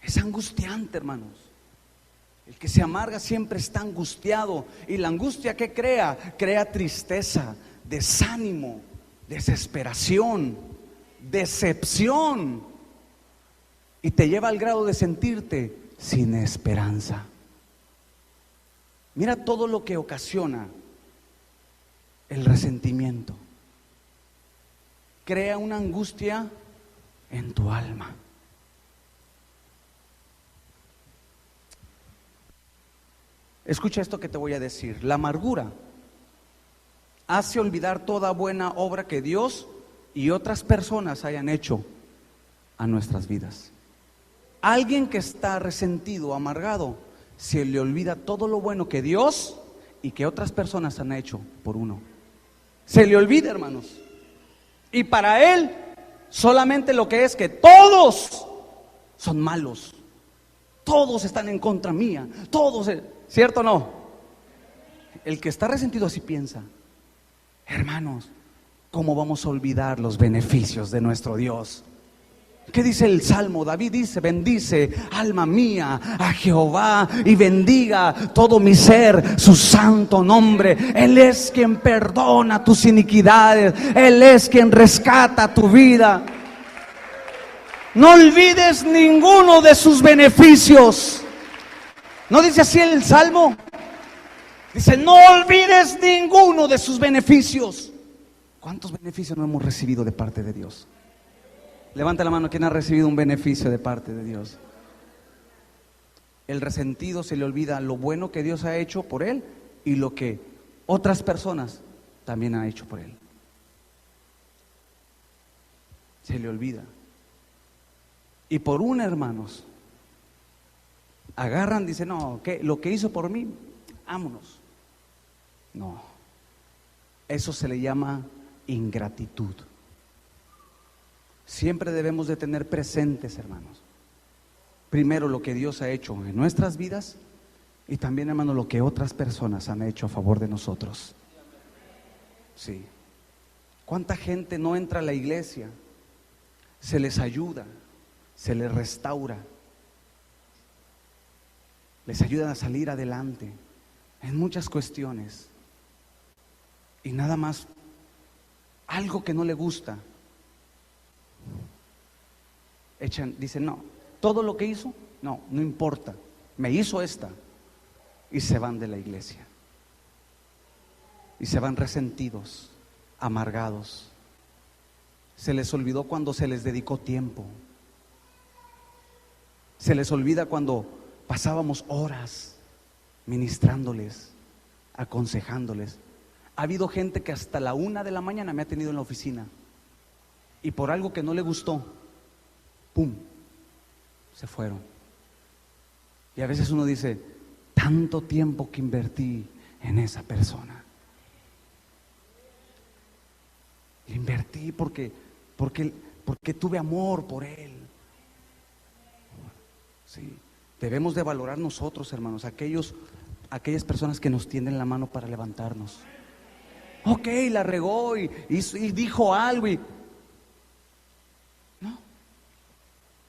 Es angustiante, hermanos. El que se amarga siempre está angustiado. Y la angustia, ¿qué crea? Crea tristeza, desánimo, desesperación, decepción. Y te lleva al grado de sentirte sin esperanza. Mira todo lo que ocasiona el resentimiento. Crea una angustia en tu alma. Escucha esto que te voy a decir. La amargura hace olvidar toda buena obra que Dios y otras personas hayan hecho a nuestras vidas. Alguien que está resentido, amargado, se le olvida todo lo bueno que Dios y que otras personas han hecho por uno. Se le olvida, hermanos. Y para él solamente lo que es que todos son malos. Todos están en contra mía. Todos, ¿cierto o no? El que está resentido así piensa. Hermanos, ¿cómo vamos a olvidar los beneficios de nuestro Dios? ¿Qué dice el Salmo? David dice: bendice, alma mía, a Jehová, y bendiga todo mi ser su santo nombre. Él es quien perdona tus iniquidades. Él es quien rescata tu vida. No olvides ninguno de sus beneficios. ¿No dice así el Salmo? Dice: no olvides ninguno de sus beneficios. ¿Cuántos beneficios no hemos recibido de parte de Dios? Levanta la mano quien ha recibido un beneficio de parte de Dios. El resentido se le olvida lo bueno que Dios ha hecho por él y lo que otras personas también han hecho por él. Se le olvida. Y por una, hermanos, agarran, dicen: no, ¿qué? Lo que hizo por mí, vámonos. No, eso se le llama ingratitud. Siempre debemos de tener presentes, hermanos, primero lo que Dios ha hecho en nuestras vidas y también, hermanos, lo que otras personas han hecho a favor de nosotros. Sí. ¿Cuánta gente no entra a la iglesia? Se les ayuda, se les restaura, les ayuda a salir adelante en muchas cuestiones, y nada más algo que no le gusta, dicen: no, todo lo que hizo, no importa, me hizo esta, y se van de la iglesia, y se van resentidos, amargados. Se les olvidó cuando se les dedicó tiempo, se les olvida cuando pasábamos horas ministrándoles, aconsejándoles. Ha habido gente que hasta la 1 de la mañana me ha tenido en la oficina, y por algo que no le gustó, ¡pum!, se fueron. Y a veces uno dice: tanto tiempo que invertí en esa persona. Invertí porque tuve amor por él. Sí, debemos de valorar nosotros, hermanos, aquellas personas que nos tienden la mano para levantarnos. Ok, la regó y dijo algo y... No.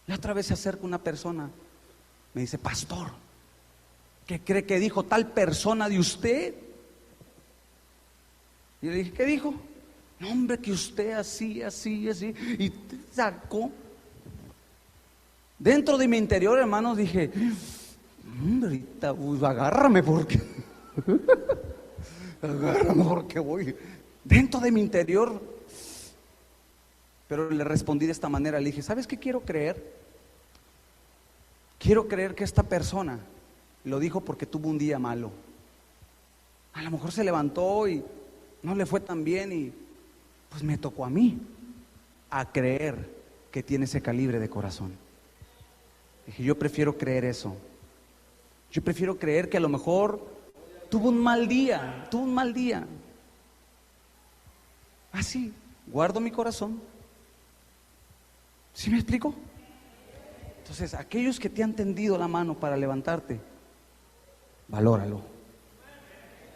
La otra vez se acerca una persona, me dice: pastor, ¿qué cree que dijo tal persona de usted? Y le dije: ¿qué dijo? No, hombre, que usted así, y sacó. Dentro de mi interior, hermanos, dije: hombre, ahorita, agárrame porque agárrame porque voy. Dentro de mi interior. Pero le respondí de esta manera, le dije: ¿sabes qué quiero creer? Quiero creer que esta persona lo dijo porque tuvo un día malo. A lo mejor se levantó y no le fue tan bien y pues me tocó a mí a creer que tiene ese calibre de corazón. Dije: yo prefiero creer eso. Yo prefiero creer que a lo mejor tuvo un mal día. Así, guardo mi corazón. ¿Sí me explico? Entonces, aquellos que te han tendido la mano para levantarte, valóralo.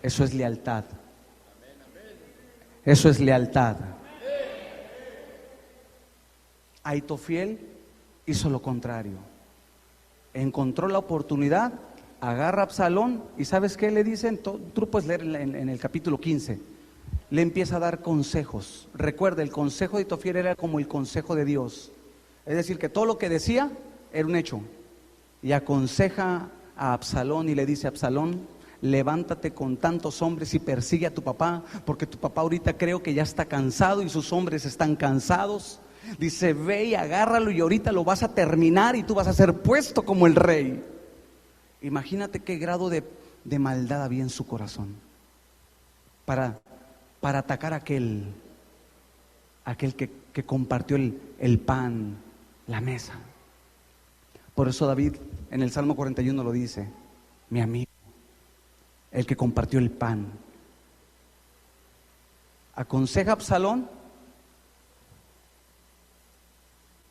Eso es lealtad. Eso es lealtad. Ahitofiel hizo lo contrario. Encontró la oportunidad, agarra a Absalón y ¿sabes qué le dicen? Tú puedes leer en el capítulo 15. Le empieza a dar consejos. Recuerda, el consejo de Ahitofiel era como el consejo de Dios. Es decir, que todo lo que decía era un hecho. Y aconseja a Absalón y le dice: Absalón, levántate con tantos hombres y persigue a tu papá, porque tu papá ahorita creo que ya está cansado y sus hombres están cansados. Dice: ve y agárralo y ahorita lo vas a terminar y tú vas a ser puesto como el rey. Imagínate qué grado de maldad había en su corazón para atacar a aquel que compartió el pan la mesa. Por eso David en el Salmo 41 lo dice: mi amigo, el que compartió el pan. Aconseja a Absalón.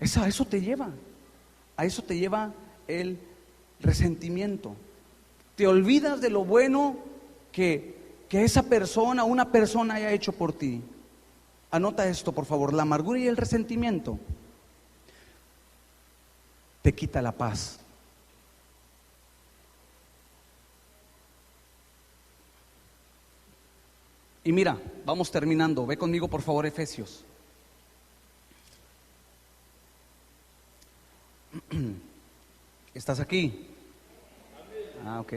A eso te lleva. A eso te lleva el resentimiento. Te olvidas de lo bueno que esa persona, una persona haya hecho por ti. Anota esto, por favor: la amargura y el resentimiento te quita la paz. Y mira, vamos terminando. Ve conmigo, por favor, Efesios. ¿Estás aquí? Ah, ok.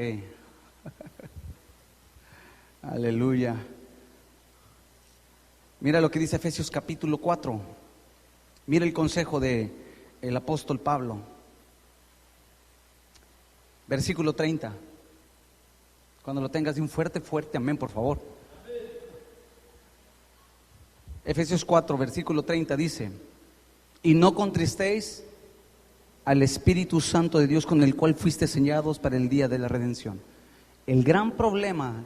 Aleluya. Mira lo que dice Efesios capítulo 4. Mira el consejo de el apóstol Pablo. Versículo 30. Cuando lo tengas, de un fuerte amén, por favor. Efesios 4, versículo 30 dice: y no contristéis al Espíritu Santo de Dios, con el cual fuiste sellados para el día de la redención. El gran problema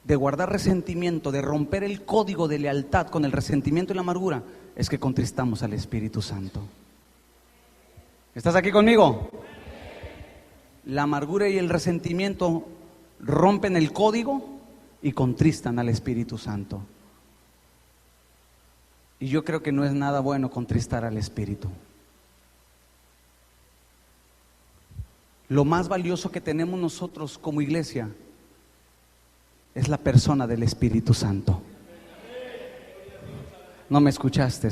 de guardar resentimiento, de romper el código de lealtad con el resentimiento y la amargura, es que contristamos al Espíritu Santo. ¿Estás aquí conmigo? La amargura y el resentimiento rompen el código y contristan al Espíritu Santo. Y yo creo que no es nada bueno contristar al Espíritu. Lo más valioso que tenemos nosotros como iglesia es la persona del Espíritu Santo. ¿No me escuchaste?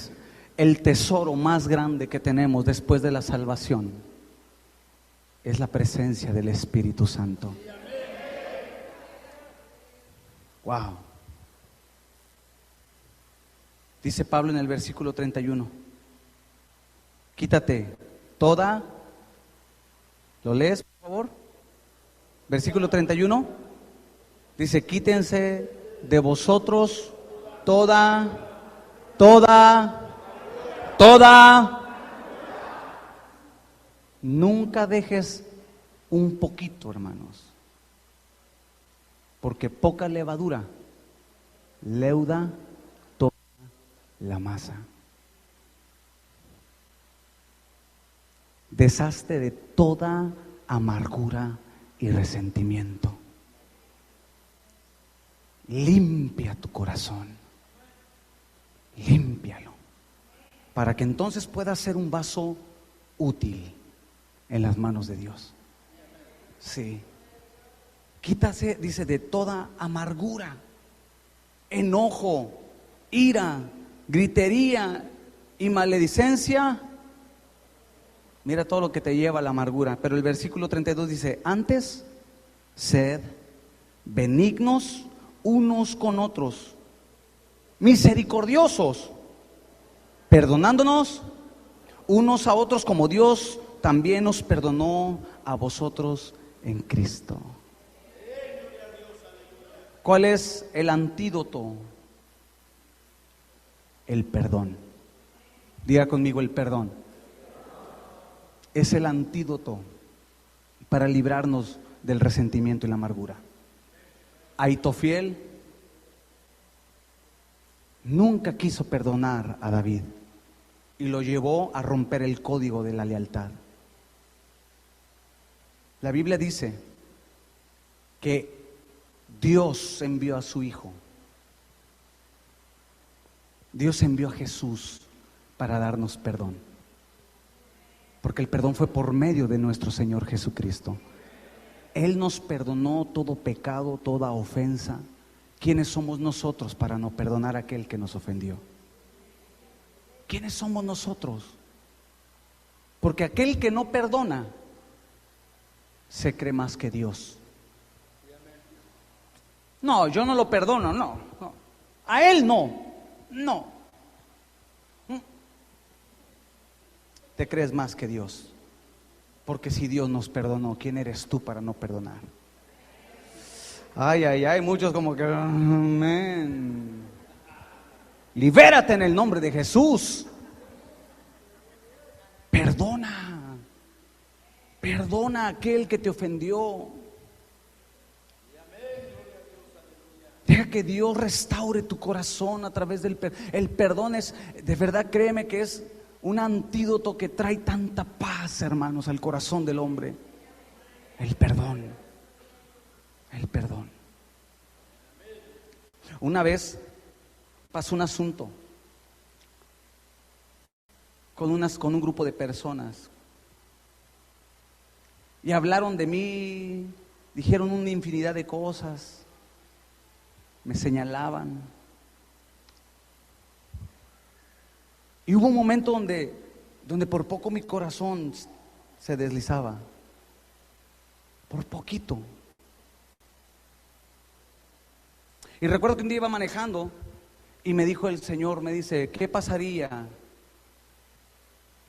El tesoro más grande que tenemos después de la salvación es la presencia del Espíritu Santo. Wow. Dice Pablo en el versículo 31: quítate toda. ¿Lo lees, por favor? Versículo 31. Dice: quítense de vosotros toda. Nunca dejes un poquito, hermanos, porque poca levadura leuda toda la masa. Deshazte de toda amargura y resentimiento. Limpia tu corazón, límpialo, para que entonces pueda ser un vaso útil en las manos de Dios. Sí. Quítase, dice, de toda amargura, enojo, ira, gritería y maledicencia. Mira todo lo que te lleva a la amargura. Pero el versículo 32 dice: antes, sed benignos unos con otros, misericordiosos, perdonándonos unos a otros como Dios también os perdonó a vosotros en Cristo. ¿Cuál es el antídoto? El perdón. Diga conmigo: el perdón es el antídoto para librarnos del resentimiento y la amargura. Ahitofiel nunca quiso perdonar a David y lo llevó a romper el código de la lealtad. La Biblia dice que Dios envió a su Hijo. Dios envió a Jesús para darnos perdón, porque el perdón fue por medio de nuestro Señor Jesucristo. Él nos perdonó todo pecado, toda ofensa. ¿Quiénes somos nosotros para no perdonar a aquel que nos ofendió? ¿Quiénes somos nosotros? Porque aquel que no perdona se cree más que Dios. No, yo no lo perdono, no. A él no. Te crees más que Dios. Porque si Dios nos perdonó, ¿quién eres tú para no perdonar? Ay, muchos como que amén. Libérate en el nombre de Jesús. perdona. Perdona a aquel que te ofendió. Deja que Dios restaure tu corazón a través del perdón. El perdón es, de verdad, créeme que es un antídoto que trae tanta paz, hermanos, al corazón del hombre. El perdón. El perdón. Una vez pasó un asunto con un grupo de personas y hablaron de mí, dijeron una infinidad de cosas, me señalaban. Y hubo un momento donde por poco mi corazón se deslizaba, por poquito. Y recuerdo que un día iba manejando y me dijo el Señor, me dice, ¿qué pasaría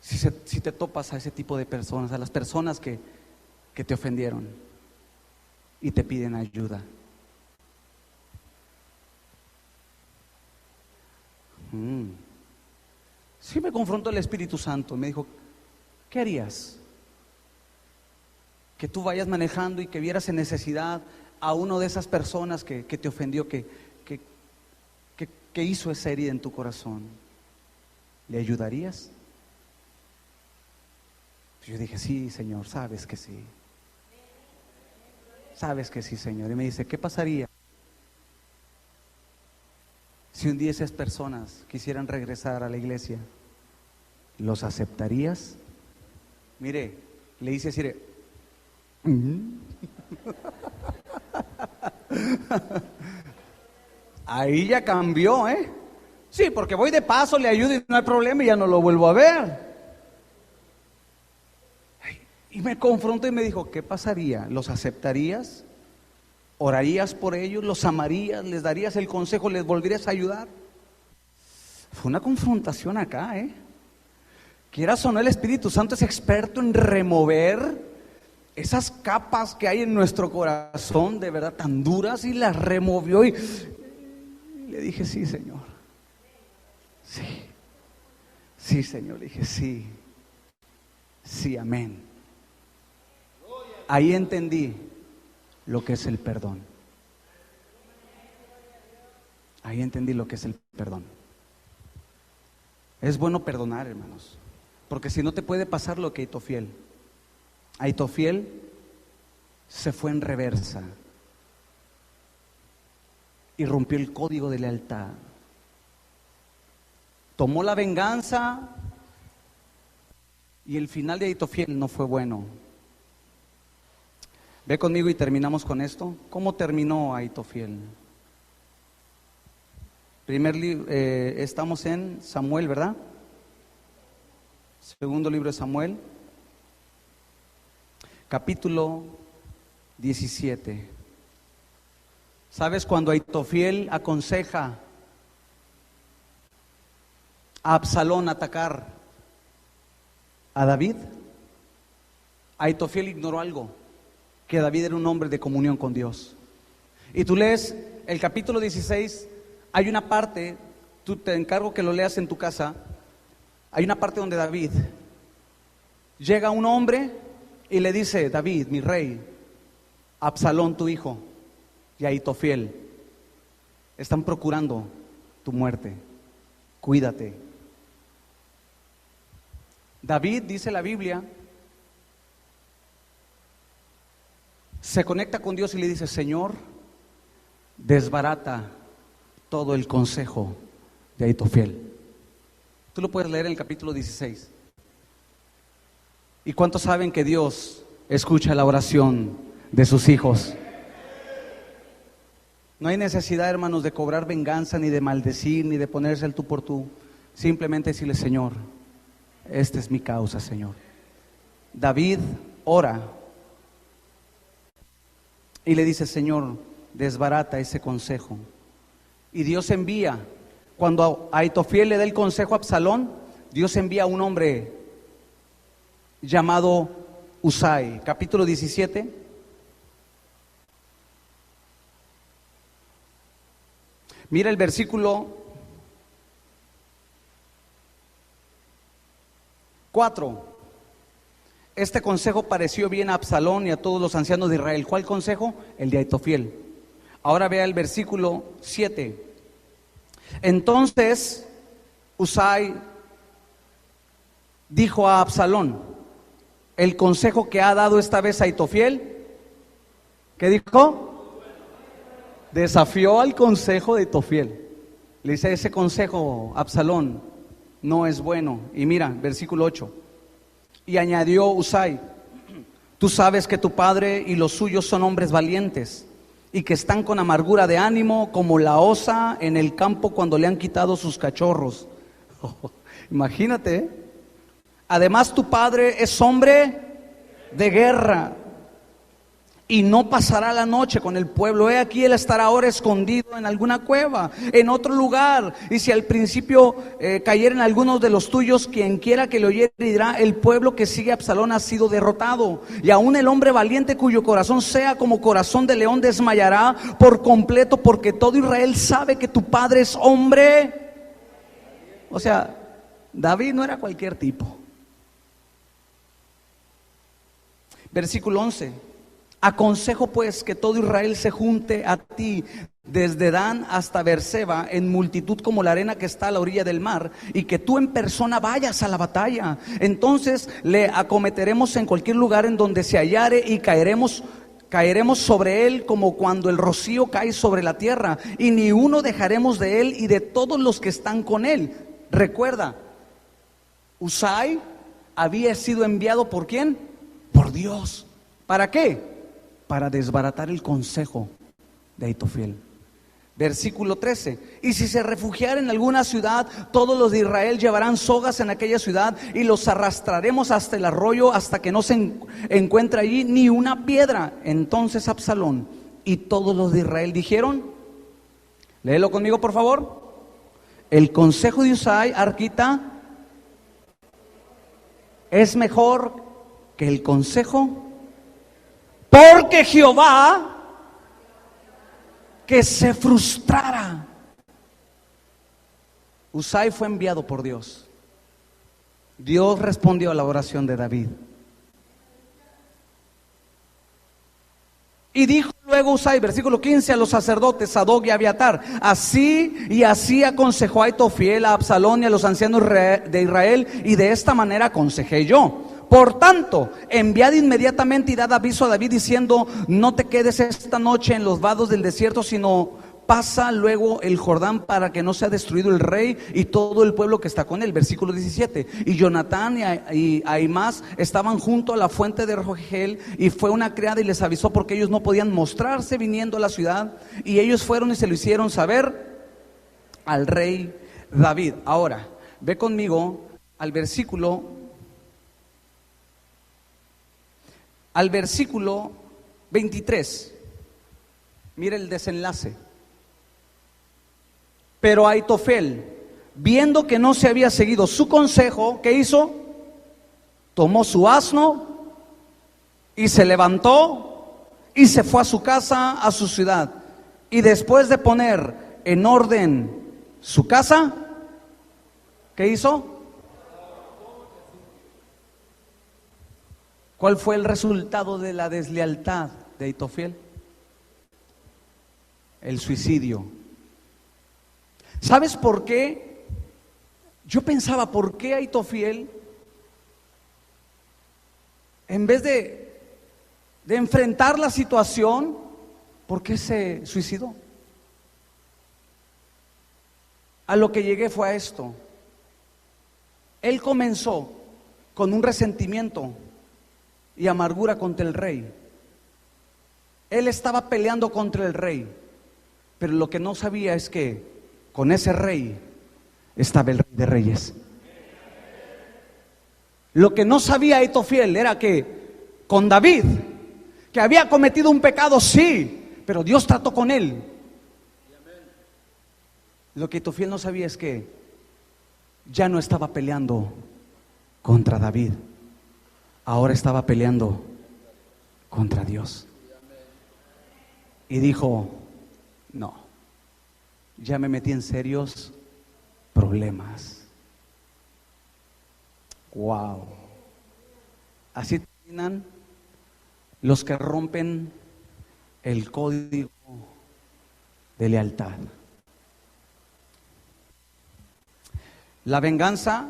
si te topas a ese tipo de personas, a las personas que te ofendieron y te piden ayuda? Sí, me confrontó el Espíritu Santo, me dijo, ¿qué harías? Que tú vayas manejando y que vieras en necesidad a uno de esas personas que te ofendió, que hizo esa herida en tu corazón. ¿Le ayudarías? Yo dije, sí, Señor, sabes que sí. Sabes que sí, Señor. Y me dice, ¿qué pasaría si un día esas personas quisieran regresar a la iglesia? ¿Los aceptarías? Mire, le hice así de... Ahí ya cambió, ¿eh? Sí, porque voy de paso, le ayudo y no hay problema y ya no lo vuelvo a ver. Y me confrontó y me dijo, ¿qué pasaría? ¿Los aceptarías? ¿Orarías por ellos? ¿Los amarías? ¿Les darías el consejo? ¿Les volverías a ayudar? Fue una confrontación acá, ¿eh? Quieras o no, el Espíritu Santo es experto en remover esas capas que hay en nuestro corazón, de verdad, tan duras, y las removió. Y le dije, sí, Señor. Sí. Sí, Señor. Le dije, sí. Sí, amén. Ahí entendí lo que es el perdón. Ahí entendí lo que es el perdón. Es bueno perdonar, hermanos, porque si no te puede pasar lo que Aitofiel. Aitofiel se fue en reversa y rompió el código de lealtad. Tomó la venganza y el final de Aitofiel no fue bueno. Ve conmigo y terminamos con esto. ¿Cómo terminó Aitofiel? Estamos en Samuel, ¿verdad? Segundo libro de Samuel, capítulo 17. ¿Sabes cuando Aitofiel aconseja a Absalón atacar a David? Aitofiel ignoró algo, que David era un hombre de comunión con Dios. Y tú lees el capítulo 16, hay una parte, tú te encargo que lo leas en tu casa, hay una parte donde David, llega un hombre y le dice, David, mi rey, Absalón tu hijo y Aitofiel están procurando tu muerte, cuídate. David, dice la Biblia, se conecta con Dios y le dice, Señor, desbarata todo el consejo de Aitofiel. Tú lo puedes leer en el capítulo 16. ¿Y cuántos saben que Dios escucha la oración de sus hijos? No hay necesidad, hermanos, de cobrar venganza, ni de maldecir, ni de ponerse el tú por tú. Simplemente decirle, Señor, esta es mi causa, Señor. David ora y le dice, Señor, desbarata ese consejo. Y Dios envía, cuando Aitofiel le da el consejo a Absalón, Dios envía a un hombre llamado Usai. Capítulo 17. Mira el versículo 4. Este consejo pareció bien a Absalón y a todos los ancianos de Israel. ¿Cuál consejo? El de Aitofiel. Ahora vea el versículo 7. Entonces Husai dijo a Absalón, el consejo que ha dado esta vez Aitofiel, ¿qué dijo? Desafió al consejo de Aitofiel. Le dice, ese consejo, Absalón, no es bueno. Y mira, versículo 8. Y añadió Husai, tú sabes que tu padre y los suyos son hombres valientes y que están con amargura de ánimo como la osa en el campo cuando le han quitado sus cachorros. Imagínate, ¿eh? Además tu padre es hombre de guerra y no pasará la noche con el pueblo. He aquí, él estará ahora escondido en alguna cueva, en otro lugar. Y si al principio cayeren algunos de los tuyos, quien quiera que le oyere dirá, el pueblo que sigue a Absalón ha sido derrotado. Y aún el hombre valiente cuyo corazón sea como corazón de león desmayará por completo, porque todo Israel sabe que tu padre es hombre. O sea, David no era cualquier tipo. Versículo 11. Aconsejo pues que todo Israel se junte a ti desde Dan hasta Beerseba en multitud como la arena que está a la orilla del mar, y que tú en persona vayas a la batalla. Entonces le acometeremos en cualquier lugar en donde se hallare y caeremos sobre él como cuando el rocío cae sobre la tierra, y ni uno dejaremos de él y de todos los que están con él. Recuerda, Husai había sido enviado ¿por quién? Por Dios. ¿Para qué? Para desbaratar el consejo de Aitofiel. Versículo 13. Y si se refugiara en alguna ciudad, todos los de Israel llevarán sogas en aquella ciudad y los arrastraremos hasta el arroyo hasta que no se encuentre allí ni una piedra. Entonces Absalón y todos los de Israel dijeron, léelo conmigo por favor, el consejo de Husai, arquita, es mejor que el consejo, porque Jehová que se frustrara. Husai fue enviado por Dios. Dios respondió a la oración de David. Y dijo luego Husai, versículo 15, a los sacerdotes Sadoc y Abiatar, así aconsejó Aitofiel a Absalón y a los ancianos de Israel, y de esta manera aconsejé yo. Por tanto, enviad inmediatamente y dad aviso a David diciendo, no te quedes esta noche en los vados del desierto, sino pasa luego el Jordán para que no sea destruido el rey y todo el pueblo que está con él. Versículo 17. Y Jonatán y Ahimás estaban junto a la fuente de Rogel, y fue una criada y les avisó porque ellos no podían mostrarse viniendo a la ciudad, y ellos fueron y se lo hicieron saber al rey David. Ahora, ve conmigo al versículo 23. Mire el desenlace. Pero Aitofel, viendo que no se había seguido su consejo, ¿qué hizo? Tomó su asno y se levantó y se fue a su casa, a su ciudad. Y después de poner en orden su casa, ¿qué hizo? ¿Cuál fue el resultado de la deslealtad de Aitofiel? El suicidio. ¿Sabes por qué? Yo pensaba, ¿por qué Aitofiel, en vez de enfrentar la situación, por qué se suicidó? A lo que llegué fue a esto. Él comenzó con un resentimiento y amargura contra el rey. Él estaba peleando contra el rey, pero lo que no sabía es que con ese rey estaba el rey de reyes. Lo que no sabía Aitofiel era que con David, que había cometido un pecado, sí, pero Dios trató con él. Lo que Aitofiel no sabía es que ya no estaba peleando contra David, ahora estaba peleando contra Dios. Y dijo, no, ya me metí en serios problemas. Wow. Así terminan los que rompen el código de lealtad. La venganza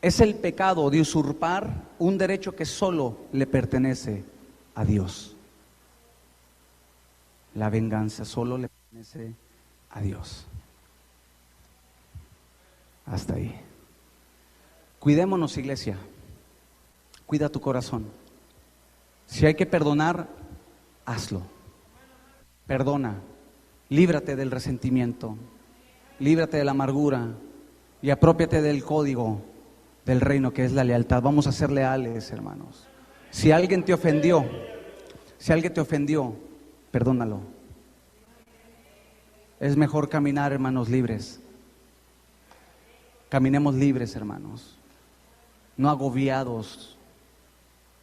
es el pecado de usurpar un derecho que solo le pertenece a Dios. La venganza solo le pertenece a Dios. Hasta ahí. Cuidémonos, iglesia. Cuida tu corazón. Si hay que perdonar, hazlo. Perdona. Líbrate del resentimiento. Líbrate de la amargura. Y apropiate del código del reino, que es la lealtad. Vamos a ser leales, hermanos. Si alguien te ofendió, perdónalo. Es mejor caminar, hermanos, libres. Caminemos libres, hermanos. No agobiados,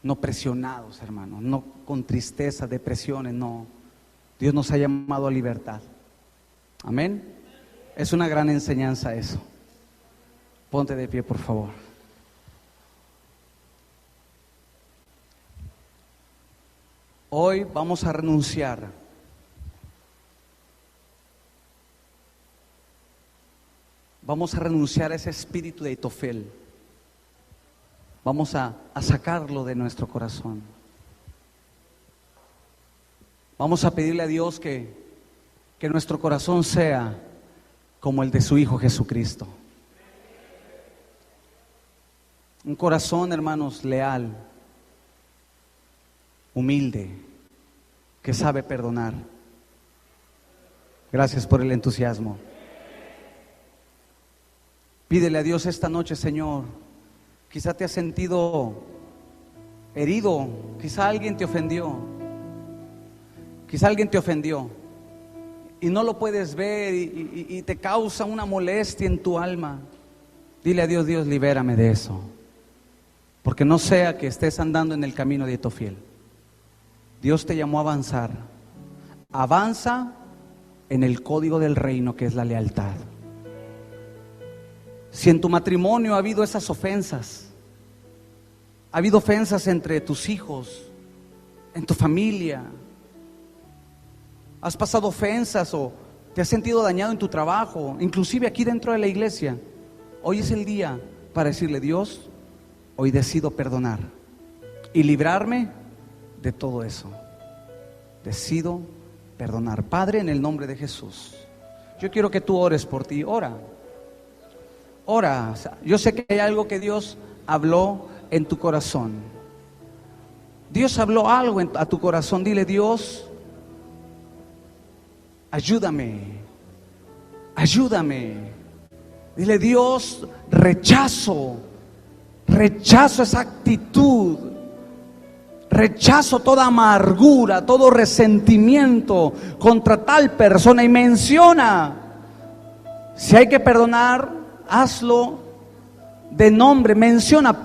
no presionados, hermanos. No con tristeza, depresiones, no. Dios nos ha llamado a libertad. Amén. Es una gran enseñanza eso. Ponte de pie, por favor. Hoy vamos a renunciar a ese espíritu de Ahitofel. Vamos a sacarlo de nuestro corazón. Vamos a pedirle a Dios que nuestro corazón sea como el de su Hijo Jesucristo. Un corazón, hermanos, leal, humilde, que sabe perdonar. Gracias por el entusiasmo. Pídele a Dios esta noche, Señor. Quizá te has sentido herido, quizá alguien te ofendió. Y no lo puedes ver y te causa una molestia en tu alma. Dile a Dios: Dios, libérame de eso. Porque no sea que estés andando en el camino de Ahitofel. Dios te llamó a avanzar. Avanza en el código del reino, que es la lealtad. Si en tu matrimonio ha habido esas ofensas, ha habido ofensas entre tus hijos, en tu familia, has pasado ofensas o te has sentido dañado en tu trabajo, inclusive aquí dentro de la iglesia, hoy es el día para decirle: Dios, hoy decido perdonar y librarme de todo eso. Decido perdonar. Padre, en el nombre de Jesús, yo quiero que tú ores por ti. Ora. Yo sé que hay algo que Dios habló en tu corazón. Dios habló algo a tu corazón. Dile: Dios, ayúdame. Dile: Dios, rechazo esa actitud. Rechazo toda amargura, todo resentimiento contra tal persona. Y menciona, si hay que perdonar, hazlo de nombre. Menciona,